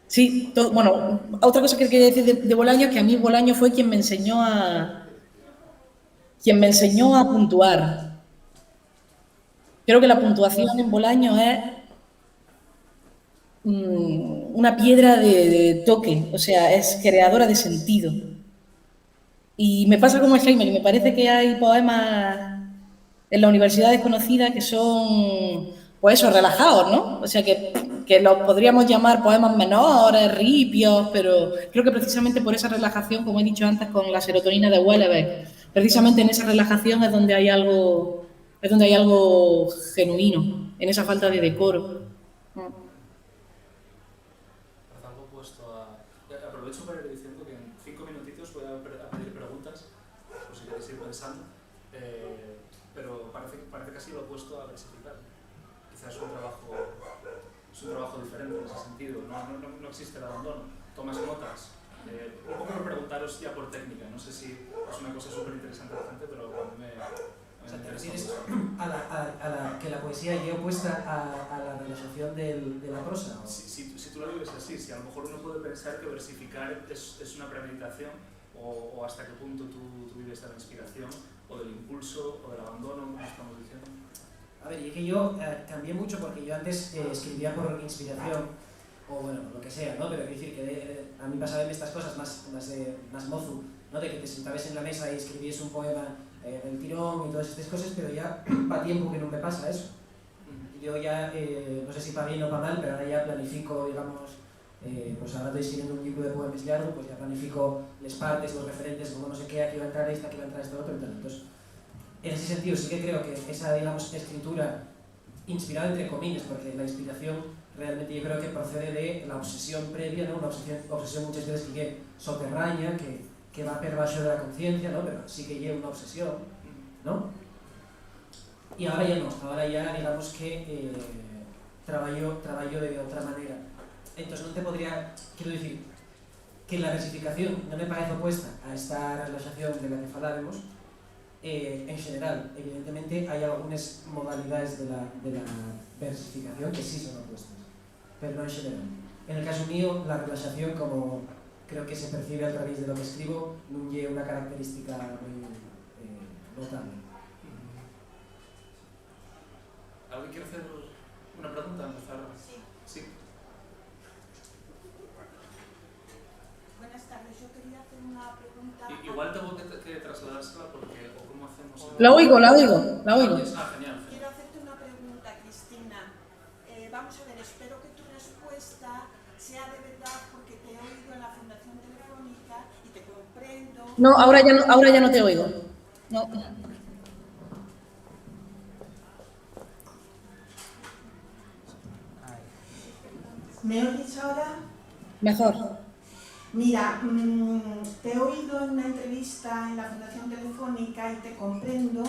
S2: Sí, bueno, otra cosa que quería decir de Bolaño es que a mí Bolaño fue quien me enseñó a puntuar. Creo que la puntuación en Bolaño es una piedra de toque, o sea, es creadora de sentido. Y me pasa como a Jaime, me parece que hay poemas en la universidad desconocida que son, pues eso, relajados, ¿no? O sea, que los podríamos llamar poemas menores, ripios, pero creo que precisamente por esa relajación, como he dicho antes con la serotonina de Houellebecq, precisamente en esa relajación es donde hay algo genuino, en esa falta de decoro.
S1: Aprovecho para ir diciendo que en 5 minutitos voy a pedir preguntas, por si queréis ir pensando, pero parece casi lo opuesto a versificar. Quizás es un trabajo diferente en ese sentido, no existe el abandono, tomas notas. Un poco por preguntaros ya por técnica, no sé si es una cosa súper interesante de la gente, pero a mí me
S4: ¿Te refieres que la poesía lleva opuesta a la realización de la prosa?
S1: Si tú lo vives así, si a lo mejor uno puede pensar que versificar es una premeditación, o hasta qué punto tú vives de la inspiración, o del impulso, o del abandono, como estamos diciendo.
S4: A ver, y es que yo cambié mucho porque yo antes escribía por inspiración, o bueno, lo que sea, ¿no? Pero quiero decir que a mí pasaba en estas cosas más mozo, ¿no? De que te sentabas en la mesa y escribías un poema del tirón y todas estas cosas, pero ya va tiempo que no me pasa eso. Yo ya, no sé si para bien o para mal, pero ahora ya planifico, digamos, pues ahora estoy escribiendo un libro de poemas largo, pues ya planifico las partes, los referentes, como no sé qué, aquí va a entrar esta, aquí va a entrar esto, otro, entonces En ese sentido sí que creo que esa, digamos, escritura inspirada entre comillas, porque la inspiración realmente yo creo que procede de la obsesión previa, ¿no? Una obsesión muchas veces que soterraña, que va per baixo de la conciencia, ¿no? Pero sí que lleva una obsesión, ¿no? Y ahora ya no, ahora ya digamos que traballo de otra manera. Entonces non te podría, quero dicir, que la versificación non me parece opuesta a esta relaxación de la que falaremos. En general, evidentemente hay algunas modalidades de la versificación que sí son opuestas, pero no en general. En el caso mío, la relaxación, como creo que se percibe a través de lo que escribo, non é unha característica moi notable.
S1: ¿Alguien quiere hacer una pregunta? Empezar.
S5: Sí.
S1: Sí.
S5: Buenas tardes, yo quería hacer una pregunta.
S1: Igual tengo que trasladársela porque, o cómo hacemos.
S2: La oigo.
S1: Ah, genial.
S5: Quiero hacerte una pregunta, Cristina. Vamos a ver, espero que tu respuesta sea de verdad porque te he oído en la Fundación Telefónica y te comprendo.
S2: No, ahora ya no te oigo. No.
S5: ¿Me oyes ahora?
S2: Mejor.
S5: Mira, te he oído en una entrevista en la Fundación Telefónica y te comprendo,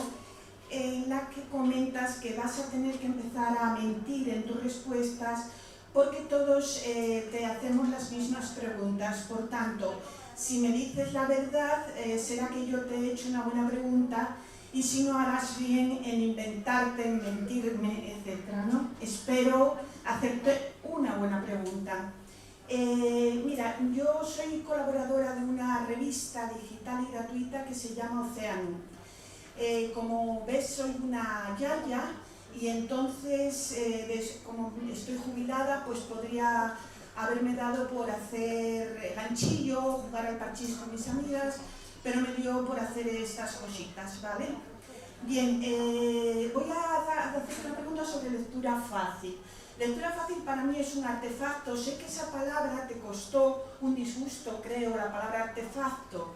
S5: en la que comentas que vas a tener que empezar a mentir en tus respuestas porque todos te hacemos las mismas preguntas. Por tanto, si me dices la verdad, será que yo te he hecho una buena pregunta y si no, harás bien en inventarte, en mentirme, etc., ¿no? Espero hacerte una buena pregunta. Mira, yo soy colaboradora de una revista digital y gratuita que se llama Océano. Como ves, soy una yaya y entonces, como estoy jubilada, pues podría haberme dado por hacer ganchillo, jugar al parchís con mis amigas, pero me dio por hacer estas cositas, ¿vale? Bien, voy a hacer una pregunta sobre lectura fácil. Lectura fácil para mí es un artefacto. Sé que esa palabra te costó un disgusto, creo, la palabra artefacto.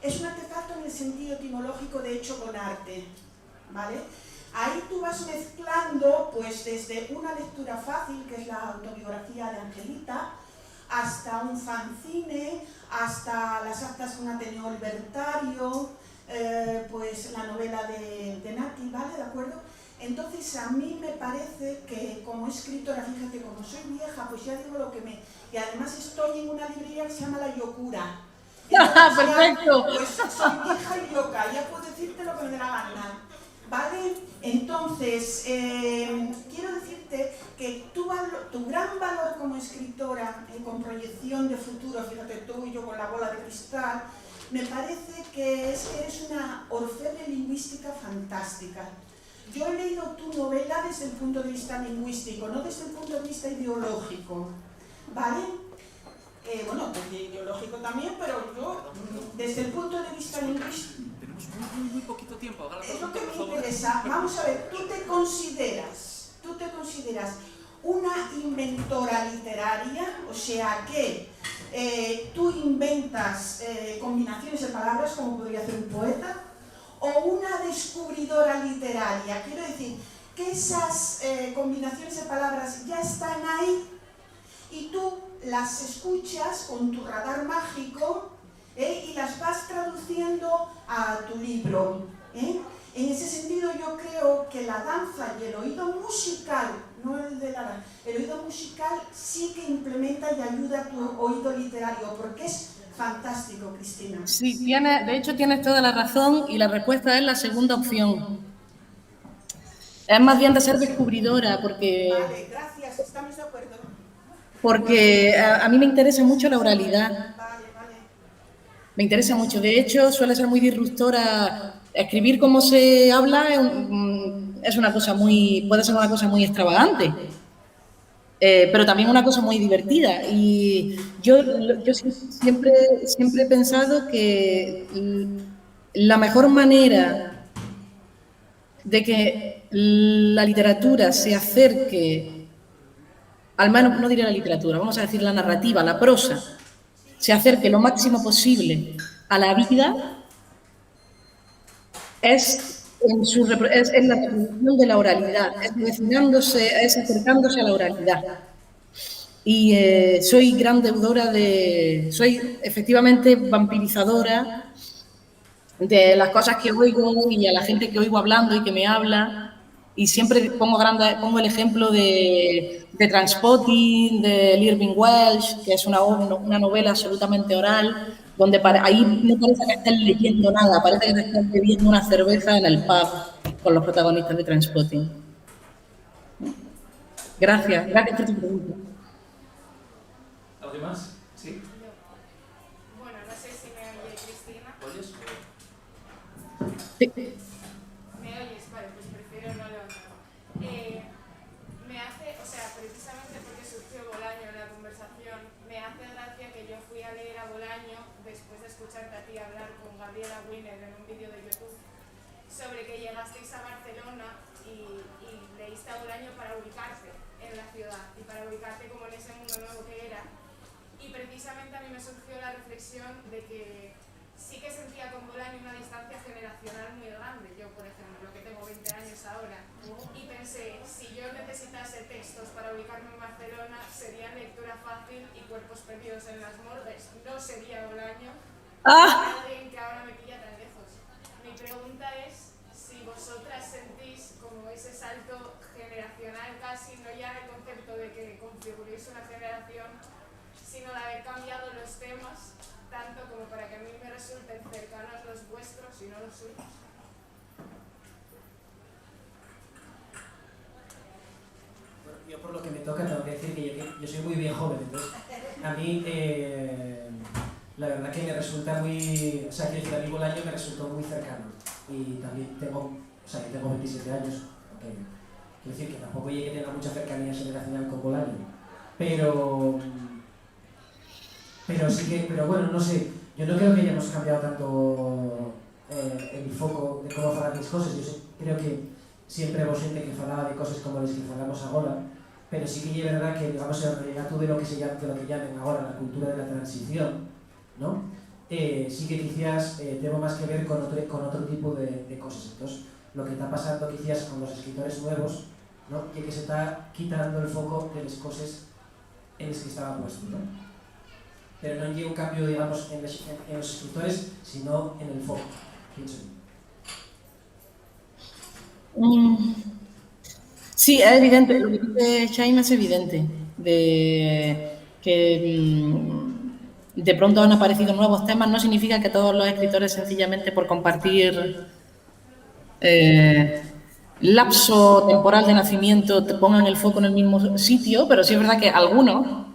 S5: Es un artefacto en el sentido etimológico de hecho con arte, ¿vale? Ahí tú vas mezclando, pues desde una lectura fácil, que es la autobiografía de Angelita, hasta un fanzine, hasta las actas de un Ateneo Libertario, pues la novela de Nati, ¿vale? ¿De acuerdo? Entonces a mí me parece que como escritora, fíjate, como soy vieja, pues ya digo lo que me... Y además estoy en una librería que se llama La Yocura.
S2: ¡Perfecto!
S5: Pues soy vieja y loca, ya puedo decirte lo que me dé la gana, ¿vale? Entonces, quiero decirte que tu gran valor como escritora, con proyección de futuro, fíjate tú y yo con la bola de cristal, me parece que eres una orfebre lingüística fantástica. Yo he leído tu novela desde el punto de vista lingüístico, no desde el punto de vista ideológico, ¿vale? Bueno, pues ideológico también, pero yo, desde el punto de vista lingüístico...
S1: Tenemos muy poquito tiempo.
S5: Es lo que me interesa. Vamos a ver, ¿tú te consideras una inventora literaria? O sea que tú inventas combinaciones de palabras como podría hacer un poeta, o una descubridora literaria. Quiero decir que esas combinaciones de palabras ya están ahí y tú las escuchas con tu radar mágico y las vas traduciendo a tu libro. En ese sentido yo creo que la danza y el oído musical, no el de el oído musical sí que implementa y ayuda a tu oído literario, porque es fantástico, Cristina.
S2: Sí, de hecho tienes toda la razón y la respuesta es la segunda opción. Es más bien de ser descubridora, porque...
S5: Vale, gracias, estamos de acuerdo.
S2: Porque a mí me interesa mucho la oralidad.
S5: Vale, vale.
S2: Me interesa mucho. De hecho, suele ser muy disruptora. Escribir como se habla es una cosa puede ser una cosa muy extravagante. Pero también una cosa muy divertida. Y yo siempre he pensado que la mejor manera de que la literatura se acerque, al menos no diré la literatura, vamos a decir la narrativa, la prosa, se acerque lo máximo posible a la vida, es en la reproducción de la oralidad, es acercándose a la oralidad. Y soy gran deudora soy efectivamente vampirizadora de las cosas que oigo y a la gente que oigo hablando y que me habla. Y siempre pongo el ejemplo de Trainspotting, de Irving Welsh, que es una novela absolutamente oral, donde ahí no parece que estén leyendo nada, parece que estén bebiendo una cerveza en el pub con los protagonistas de Trainspotting. Gracias por tu pregunta.
S1: ¿Alguien más? ¿Sí?
S6: Bueno, no sé si me oye Cristina.
S1: ¿Oyes?
S2: Sí.
S6: ¿Me oyes? Vale, pues prefiero no levantarme. Me hace, o sea, precisamente porque surgió Bolaño en la conversación, me hace gracia que yo fui a leer a Bolaño después de escucharte a ti hablar con Gabriela Wiener en un vídeo de YouTube sobre que llegasteis a Barcelona y leíste a Bolaño para ubicarte en la ciudad y para ubicarte como en ese mundo nuevo que era. Y precisamente a mí me surgió la reflexión de que sí que sentía con Bolaño una distancia generacional muy grande. Yo, por ejemplo, que tengo 20 años ahora, y pensé, si yo necesitase textos para ubicarme en Barcelona, sería lectura fácil y Cuerpos perdidos en las morgues. No sería Bolaño, alguien que ahora me pilla tan lejos. Mi pregunta es si vosotras sentís como ese salto generacional casi, no ya el concepto de que configuréis una generación, sino de haber cambiado los temas tanto como para que a mí me resulten cercanos los vuestros y no los suyos.
S4: Bueno, yo por lo que me toca tengo que decir que yo soy muy bien joven, entonces a mí la verdad que me resulta muy, o sea, que a mí Bolaño me resultó muy cercano y también tengo 27 años, okay. Quiero decir que tampoco llegué a tener mucha cercanía generacional con Bolaño, pero sí que, pero bueno, no sé, yo no creo que hayamos cambiado tanto el foco de cómo falar las cosas. Yo creo que siempre hubo gente que falaba de cosas como las que falamos ahora, pero sí que es verdad que, digamos, el relato de lo que llaman ahora la cultura de la transición, ¿no? Sí que quizás tengo más que ver con otro tipo de cosas. Entonces, lo que está pasando quizás con los escritores nuevos, ¿no? Que se está quitando el foco de las cosas en las que estaba puesto, ¿no? Pero no lleva un cambio, digamos, en los escritores, sino en el foco, pienso yo.
S2: Sí, es evidente, lo que dice Chaima es evidente, de que de pronto han aparecido nuevos temas, no significa que todos los escritores sencillamente por compartir lapso temporal de nacimiento te pongan el foco en el mismo sitio, pero sí es verdad que algunos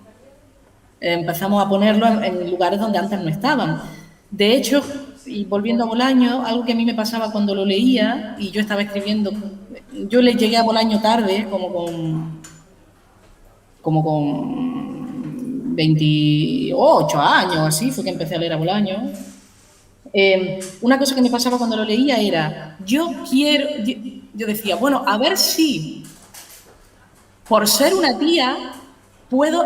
S2: empezamos a ponerlo en lugares donde antes no estaban. De hecho, y volviendo a Bolaño, algo que a mí me pasaba cuando lo leía, y yo estaba escribiendo, yo le llegué a Bolaño tarde, como con 28 años, así fue que empecé a leer a Bolaño. Una cosa que me pasaba cuando lo leía era, yo decía, bueno, a ver si, por ser una tía, puedo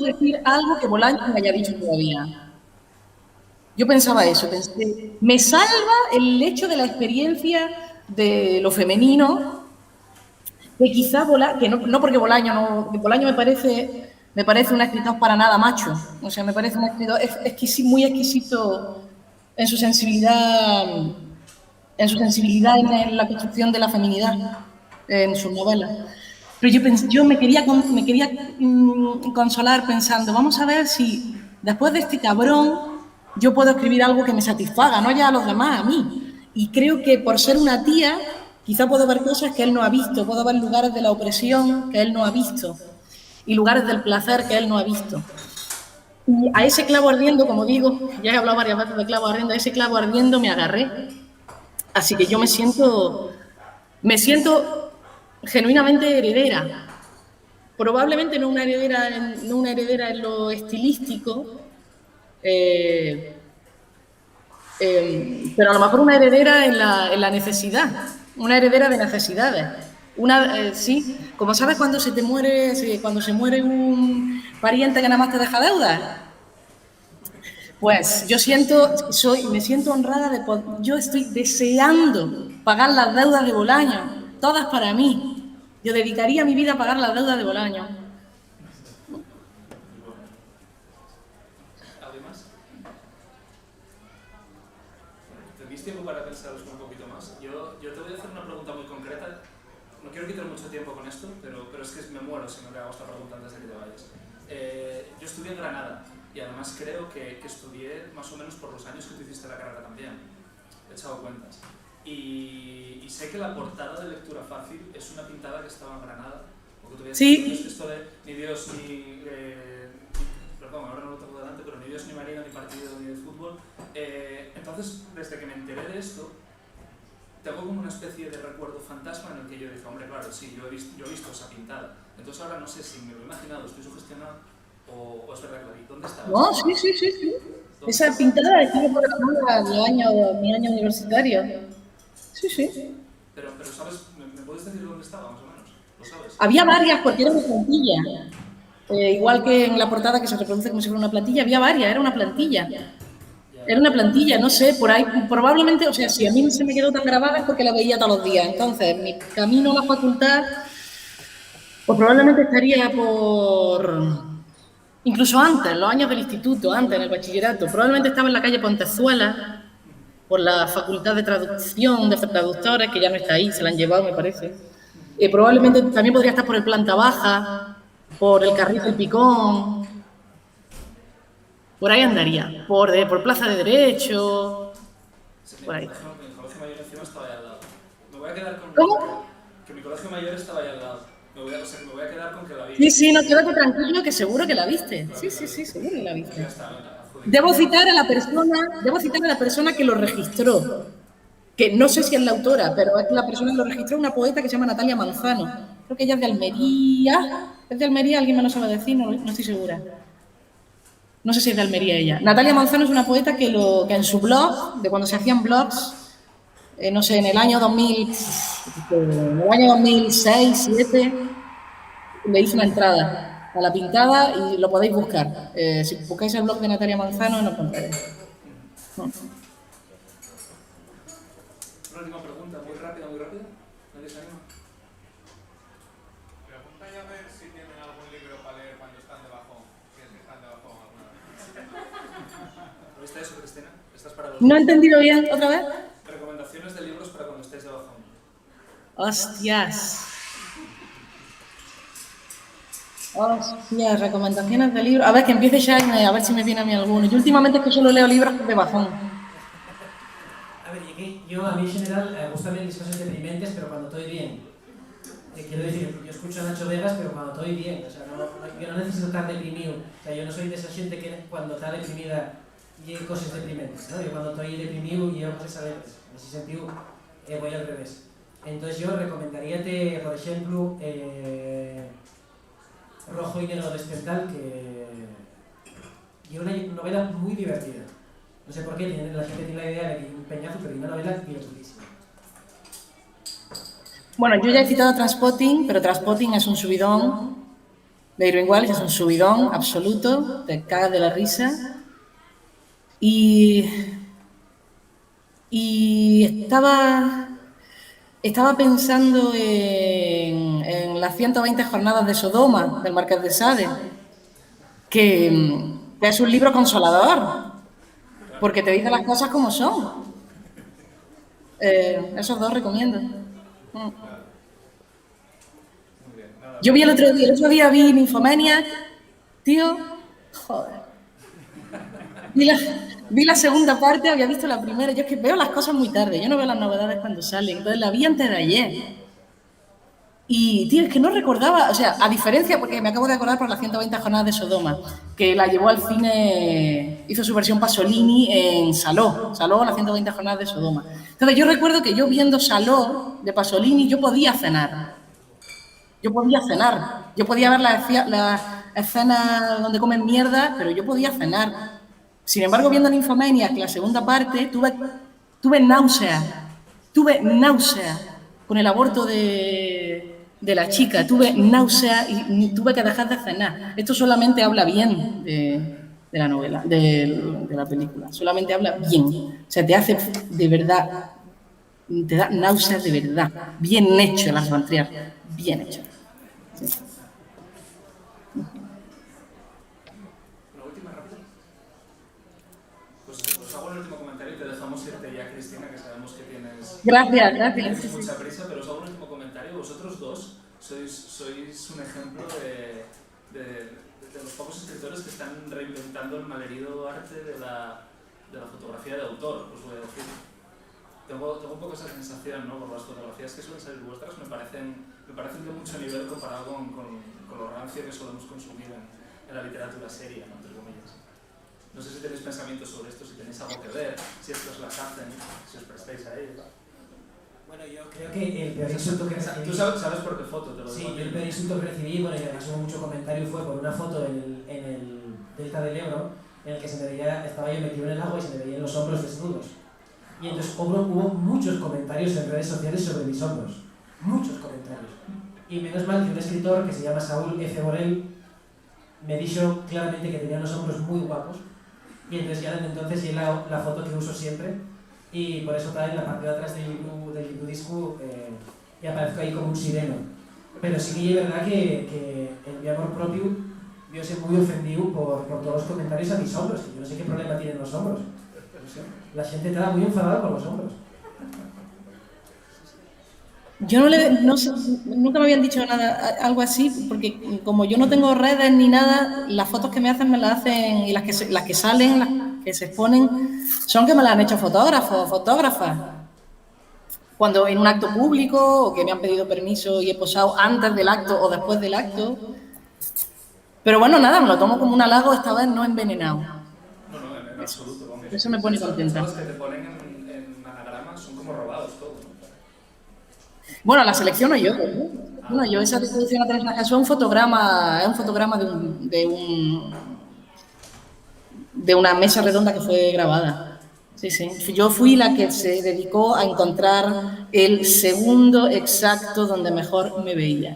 S2: decir algo que Bolaño no me haya dicho todavía. Yo pensaba eso, pensé, me salva el hecho de la experiencia de lo femenino, que quizá no porque Bolaño me parece un escritor para nada macho, o sea, me parece un escritor muy exquisito en su sensibilidad en la construcción de la feminidad en sus novelas. Pero yo me quería consolar pensando, vamos a ver si después de este cabrón yo puedo escribir algo que me satisfaga, no ya a los demás, a mí. Y creo que por ser una tía, quizá puedo ver cosas que él no ha visto, puedo ver lugares de la opresión que él no ha visto y lugares del placer que él no ha visto. Y a ese clavo ardiendo, como digo, ya he hablado varias veces de clavo ardiendo, a ese clavo ardiendo me agarré. Así que yo me siento genuinamente heredera. Probablemente no una heredera en lo estilístico, pero a lo mejor una heredera en la necesidad, una heredera de necesidades. Sí, como sabes cuando cuando se muere un pariente que nada más te deja deudas. Pues yo me siento honrada yo estoy deseando pagar las deudas de Bolaño, todas para mí. Yo dedicaría mi vida a pagar las deudas de Bolaño.
S1: ¿Alguien más? ¿Tenéis tiempo para pensaros un poquito más? Yo te voy a hacer una pregunta muy concreta. No quiero quitar mucho tiempo con esto, pero es que me muero si no te hago esta pregunta antes de que te vayas. Yo estudié en Granada y además creo que estudié más o menos por los años que tú hiciste la carrera también. He echado cuentas. Y sé que la portada de Lectura Fácil es una pintada que estaba en Granada. Porque tú
S2: Sí.
S1: esto de ni Dios ni... perdón, ahora no lo tengo delante, pero ni Dios ni Marina, ni partido, ni de fútbol. Entonces, desde que me enteré de esto, tengo como una especie de recuerdo fantasma en el que yo dije, hombre, claro, sí, yo he visto esa pintada. Entonces ahora no sé si me lo he imaginado, estoy sugestionado o es verdad que la vi. ¿Dónde estaba?
S2: No, sí. Esa pintada estuvo por mi año universitario. Sí.
S1: Pero ¿sabes? ¿Me puedes decir dónde estaba, más o menos? ¿Lo sabes?
S2: Había varias porque era una plantilla. Igual que en la portada que se reproduce como si fuera una plantilla, había varias, era una plantilla. Era una plantilla, no sé, por ahí, probablemente, o sea, si a mí se me quedó tan grabada es porque la veía todos los días. Entonces, mi camino a la facultad, pues probablemente estaría incluso antes, en los años del instituto, antes, en el bachillerato. Probablemente estaba en la calle Pontezuela, por la Facultad de Traducción, de Traductores, que ya no está ahí, se la han llevado, me parece. Probablemente también podría estar por el Planta Baja, por el Carril del Picón. Por ahí andaría, por Plaza de Derecho, por ahí.
S1: Mi colegio mayor encima estaba ahí al lado. Me voy a quedar con...
S2: ¿Cómo?
S1: Que mi colegio mayor estaba ahí al lado. Me voy a quedar con que la vi.
S2: Sí, no, quédate tranquilo que seguro que la viste. Sí, seguro que la viste.
S1: Ya está, venga, adjudicado.
S2: Debo citar a la persona que lo registró, que no sé si es la autora, pero es la persona que lo registró, una poeta que se llama Natalia Manzano. Creo que ella es de Almería. ¿Es de Almería? Alguien me lo sabe decir, no estoy segura. No sé si es de Almería ella. Natalia Manzano es una poeta que en su blog, de cuando se hacían blogs, no sé, en el año 2006, 2007, le hizo una entrada a la pintada y lo podéis buscar. Si buscáis el blog de Natalia Manzano, lo encontraréis.
S1: Una última pregunta, muy rápida. ¿Nadie se anima?
S7: Pregunta ya a ver si tienen algún libro para leer cuando están de bajón. Si es que están de bajón alguna vez.
S1: ¿Lo viste eso, Cristina? Estás para los...
S2: ¿No he entendido bien otra vez?
S1: Recomendaciones de libros para cuando estés de bajón.
S2: Hostias, recomendaciones de libros. A ver, que empiece Jaime, a ver si me viene a mí alguno. Yo últimamente es que solo leo libros de bajón.
S4: A ver, yo a mí en general me gustan las cosas deprimentes, pero cuando estoy bien. Quiero decir, yo escucho a Nacho Vegas, pero cuando estoy bien. O sea, yo no necesito estar deprimido. O sea, yo no soy de esa gente que cuando está deprimida y cosas deprimentes, ¿no? Yo cuando estoy deprimido y cosas alegres. En ese sentido, voy al revés. Entonces yo recomendaría, por ejemplo, Rojo y Negro Despertar, que es una novela muy divertida. No sé por qué, la gente tiene la idea de que es un peñazo, pero es una novela divertidísima.
S2: Bueno, yo ya he citado Transpotting, pero Transpotting es un subidón. De Irving Wallace es un subidón absoluto, te cagas de la risa. Y estaba pensando en las 120 jornadas de Sodoma, del Marqués de Sade, que es un libro consolador, porque te dice las cosas como son. Esos dos recomiendo. Yo vi el otro día vi Nymphomaniac, tío, joder. Vi la segunda parte, había visto la primera. Yo es que veo las cosas muy tarde, yo no veo las novedades cuando salen. Entonces la vi antes de ayer. Y, tío, es que no recordaba, o sea, a diferencia, porque me acabo de acordar por las 120 jornadas de Sodoma, que la llevó al cine, hizo su versión Pasolini en Saló, las 120 jornadas de Sodoma. Entonces yo recuerdo que yo viendo Saló de Pasolini, yo podía cenar. Yo podía ver las escenas donde comen mierda, pero yo podía cenar. Sin embargo, viendo Nymphomaniac, la segunda parte, tuve náuseas con el aborto de la chica, tuve náuseas y tuve que dejar de cenar. Esto solamente habla bien de de la novela, de la película. Solamente habla bien. O sea, te hace de verdad, te da náuseas de verdad. Bien hecho Lars von Trier, bien hecho. Sí.
S1: ¿La última rápida? Pues os hago el último comentario y te dejamos irte ya, Cristina, que sabemos que tienes...
S2: Gracias.
S1: Tienes mucha prisa, pero os hago un último comentario. Vosotros dos sois un ejemplo de los pocos escritores que están reinventando el malherido arte de la fotografía de autor, os voy a decir. Tengo un poco esa sensación, ¿no? Por las fotografías que suelen salir vuestras me parecen de mucho nivel comparado con lo rancio que solemos consumir en la literatura seria, ¿no? Entre comillas. No sé si tenéis pensamientos sobre esto, si tenéis algo que ver, si estos las hacen, si os prestáis a ello.
S4: Bueno, yo creo que el peor insulto que recibí...
S1: Tú sabes por qué foto, te lo digo.
S4: Sí, el peor insulto que recibí, bueno, y además hubo mucho comentario, fue por una foto en el delta del Ebro, en el que se me veía, estaba yo metido en el agua y se me veían los hombros desnudos. Y entonces hubo muchos comentarios en redes sociales sobre mis hombros. Muchos comentarios. Y menos mal que un escritor que se llama Saúl F. Borel me dijo claramente que tenía unos hombros muy guapos. Y entonces ya desde entonces es la foto que uso siempre. Y por eso está en la parte de atrás del libro disco y aparezco ahí como un sireno. Pero sí que es verdad que el mi amor propio yo soy muy ofendido por todos los comentarios a mis hombros. Yo no sé qué problema tienen los hombros. La gente está muy enfadada por los hombros.
S2: Yo no sé, nunca me habían dicho nada, algo así, porque como yo no tengo redes ni nada, las fotos que me hacen y las que salen, las que se exponen, son que me las han hecho fotógrafos, fotógrafas. Cuando en un acto público, o que me han pedido permiso y he posado antes del acto o después del acto. Pero bueno, nada, me lo tomo como un halago, esta vez no envenenado.
S1: No, en absoluto. Vamos.
S2: Eso me pone contenta.
S1: Los que te ponen en anagrama son como robados todos, ¿no?
S2: Bueno, la selecciono yo, ¿no? Bueno, yo esa distribución a Teresa Caso es un fotograma de una mesa redonda que fue grabada. Sí, sí. Yo fui la que se dedicó a encontrar el segundo exacto donde mejor me veía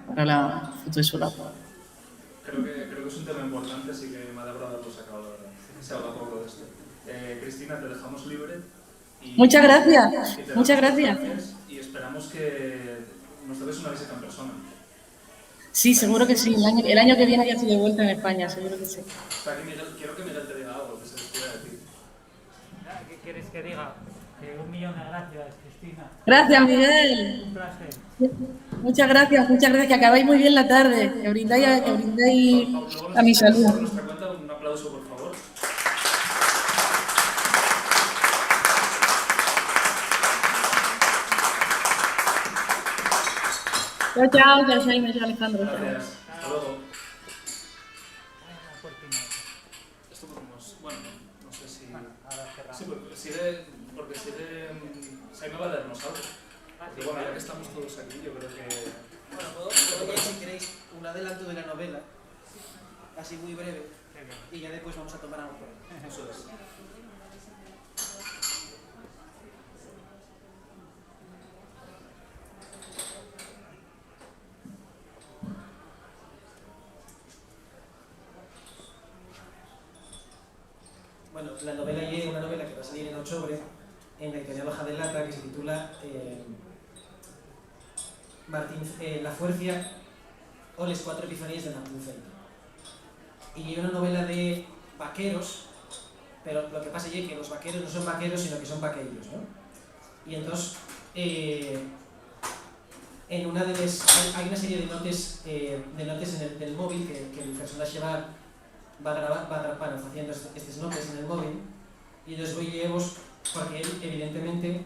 S2: para la foto de Solapa.
S1: Creo que es un tema importante, así que me ha alegrado haberlo sacado, la verdad. Se habla poco de esto. Cristina, te dejamos libre.
S2: Muchas gracias. Muchas gracias.
S1: Y esperamos que nos des una visita en persona.
S2: Sí, seguro que sí. El año que viene ya estoy de vuelta en España, seguro que sí.
S1: Está aquí Miguel, quiero que Miguel te diga algo, que se despida de ti.
S3: ¿Qué quieres que diga? Que 1.000.000 de gracias, Cristina.
S2: Gracias, Miguel.
S3: Un placer.
S2: Muchas gracias, que acabáis muy bien la tarde, que brindáis a mi salud.
S1: Por nuestra cuenta, un aplauso, por favor.
S2: Chao, Jaime, Alejandro.
S1: Gracias. Hasta luego. Esto podemos, bueno, no sé si...
S3: Ahora cerramos.
S1: Sí, porque sigue Jaime va a darnos algo. Porque bueno, ya que estamos todos aquí, yo creo que...
S4: Bueno, puedo leer, si queréis, un adelanto de la novela, así muy breve, y ya después vamos a tomar algo por ahí.
S1: Eso es.
S4: Bueno, la novela es una novela que va a salir en octubre en la editorial Hoja de Lata, que se titula La Fuerza o les 4 epifanías de Martín Feito. Y es una novela de vaqueros, pero lo que pasa es que los vaqueros no son vaqueros, sino que son vaqueros, ¿no? Y entonces, en una de las... hay una serie de notas en el móvil que el personaje va haciendo estas notas en el móvil, y entonces voy a vos porque él, evidentemente,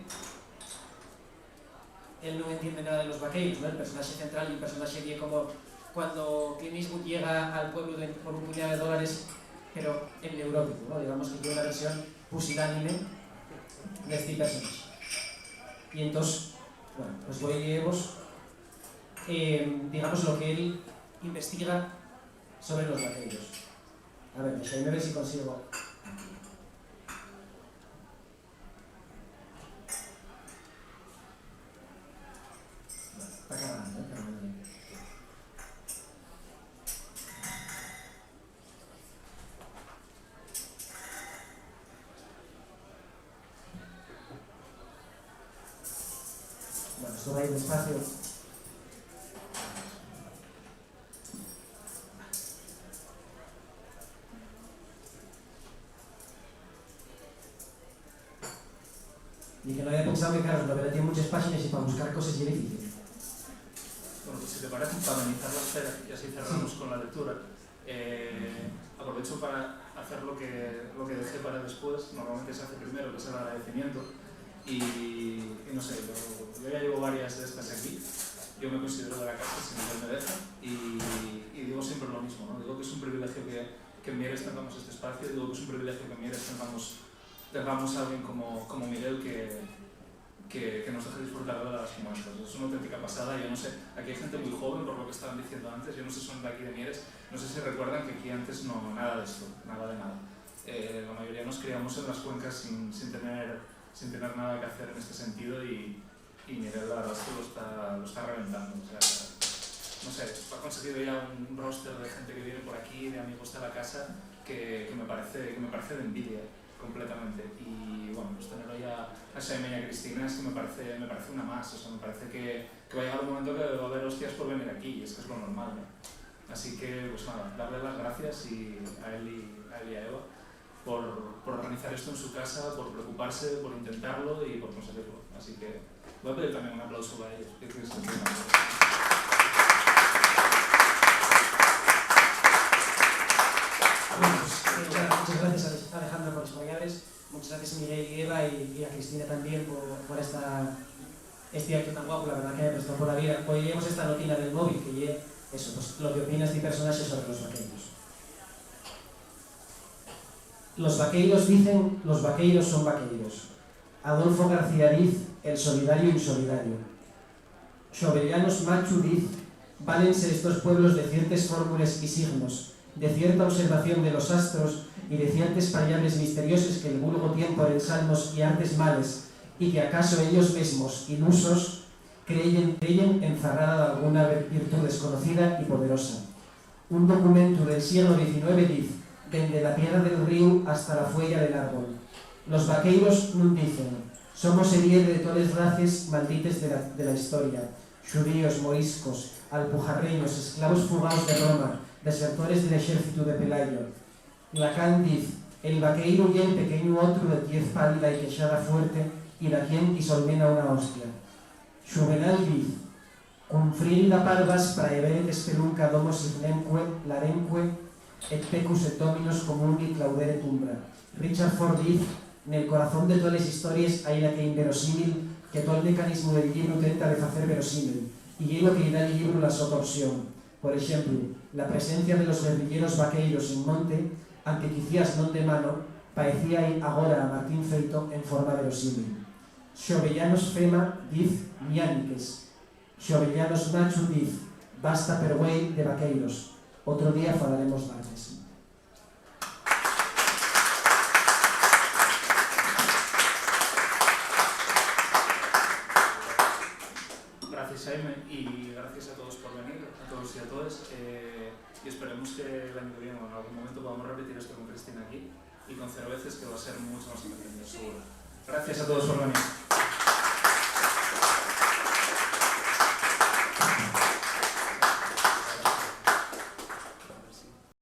S4: él no entiende nada de los vaqueros, ¿no? El personaje central y el personaje que como cuando Clint Eastwood llega al pueblo por un puñado de dólares, pero en neurótico, ¿no? Digamos que tiene una versión pusilánime de este personaje. Y entonces, bueno, pues voy a vos, digamos, lo que él investiga sobre los vaqueros. A ver, déjame ver si consigo... Está cargando, cargando. esto va a ir despacio. Y que no había pensado que, claro, la novela tiene muchas páginas y para buscar cosas es difícil.
S1: Bueno, pues si te parece, para amenizar la espera, y así cerramos con la lectura, aprovecho para hacer lo que dejé para después. Normalmente se hace primero, que es el agradecimiento, y no sé, yo ya llevo varias de estas aquí. Yo me considero de la casa, si Miguel me deja, y digo siempre lo mismo, ¿no? Digo que es un privilegio que en Mieres tengamos este espacio, digo que es un privilegio que en Mieres tengamos a alguien como Miguel que nos deje disfrutar de las como estas. Es una auténtica pasada. Yo no sé, aquí hay gente muy joven, por lo que estaban diciendo antes, yo no sé si son de aquí de Mieres, no sé si recuerdan que aquí antes no, nada de esto, nada de nada. La mayoría nos criamos en las cuencas sin tener nada que hacer en este sentido, y Miguel la verdad es que lo está reventando. O sea, no sé, ha conseguido ya un roster de gente que viene por aquí, de amigos de la casa, que me parece de envidia completamente. Y bueno, pues tener hoy a Xaime y a Cristina es que me parece una más. O sea, me parece que va a llegar un momento que va a haber hostias por venir aquí, y es que es lo normal, ¿no? Así que, pues nada, darle las gracias a él y a Eva por organizar esto en su casa, por preocuparse, por intentarlo y por conseguirlo. Así que voy a pedir también un aplauso para ellos.
S4: Muchas gracias a Alejandro por los pañales, muchas gracias a Miguel y Eva y a Cristina también por este acto tan guapo, la verdad que me prestó por la vida. Hoy leemos esta notina del móvil, que eso, pues lo que opinas de personajes sobre los vaqueiros. Los vaqueiros dicen, los vaqueiros son vaqueiros. Adolfo García Diz, el solidario insolidario. Xovellanos Machu Diz, válense estos pueblos de ciertas fórmulas y signos, de cierta observación de los astros y de ciertas variables misteriosas que el vulgo tiempo en salmos y artes males, y que acaso ellos mismos, ilusos, creyen encerrada de alguna virtud desconocida y poderosa. Un documento del siglo XIX diz, desde la piedra del río hasta la fuella del árbol. Los vaqueiros non dicen, somos serie de todas las razas malditas de la historia, judíos, moriscos, alpujarreños, esclavos fugados de Roma, desertores del ejército de Pelayo. Lacan diz, el vaqueiro y el pequeño otro de tiez pálida y queixada fuerte, y la quien isolmena una hostia. Juvenal diz, cum frigida parvas praevere espelunca domos ignemque, larenque, et pecus et dominos comuni claudere tumbra. Richard Ford diz, en el corazón de todas las historias hay la que inverosímil, que todo el mecanismo del libro intenta de hacer verosímil, y es lo que da el libro la su torsión. Por ejemplo, la presencia de los guerrilleros vaqueiros en monte, aunque quizás non de mano, parecía agora a Martín Feito en forma verosímil. Xovellanos Fema diz miániques. Xovellanos Nacho diz basta per güey de vaqueiros. Otro día falaremos darles.
S1: Gracias, Xaime, y gracias a todos por venir, a todos y a todas. Y esperemos que el año que viene o en algún momento podamos repetir esto con Cristina aquí y con Cerveces, que va a ser mucho más entretenido, seguro. Gracias a todos por venir.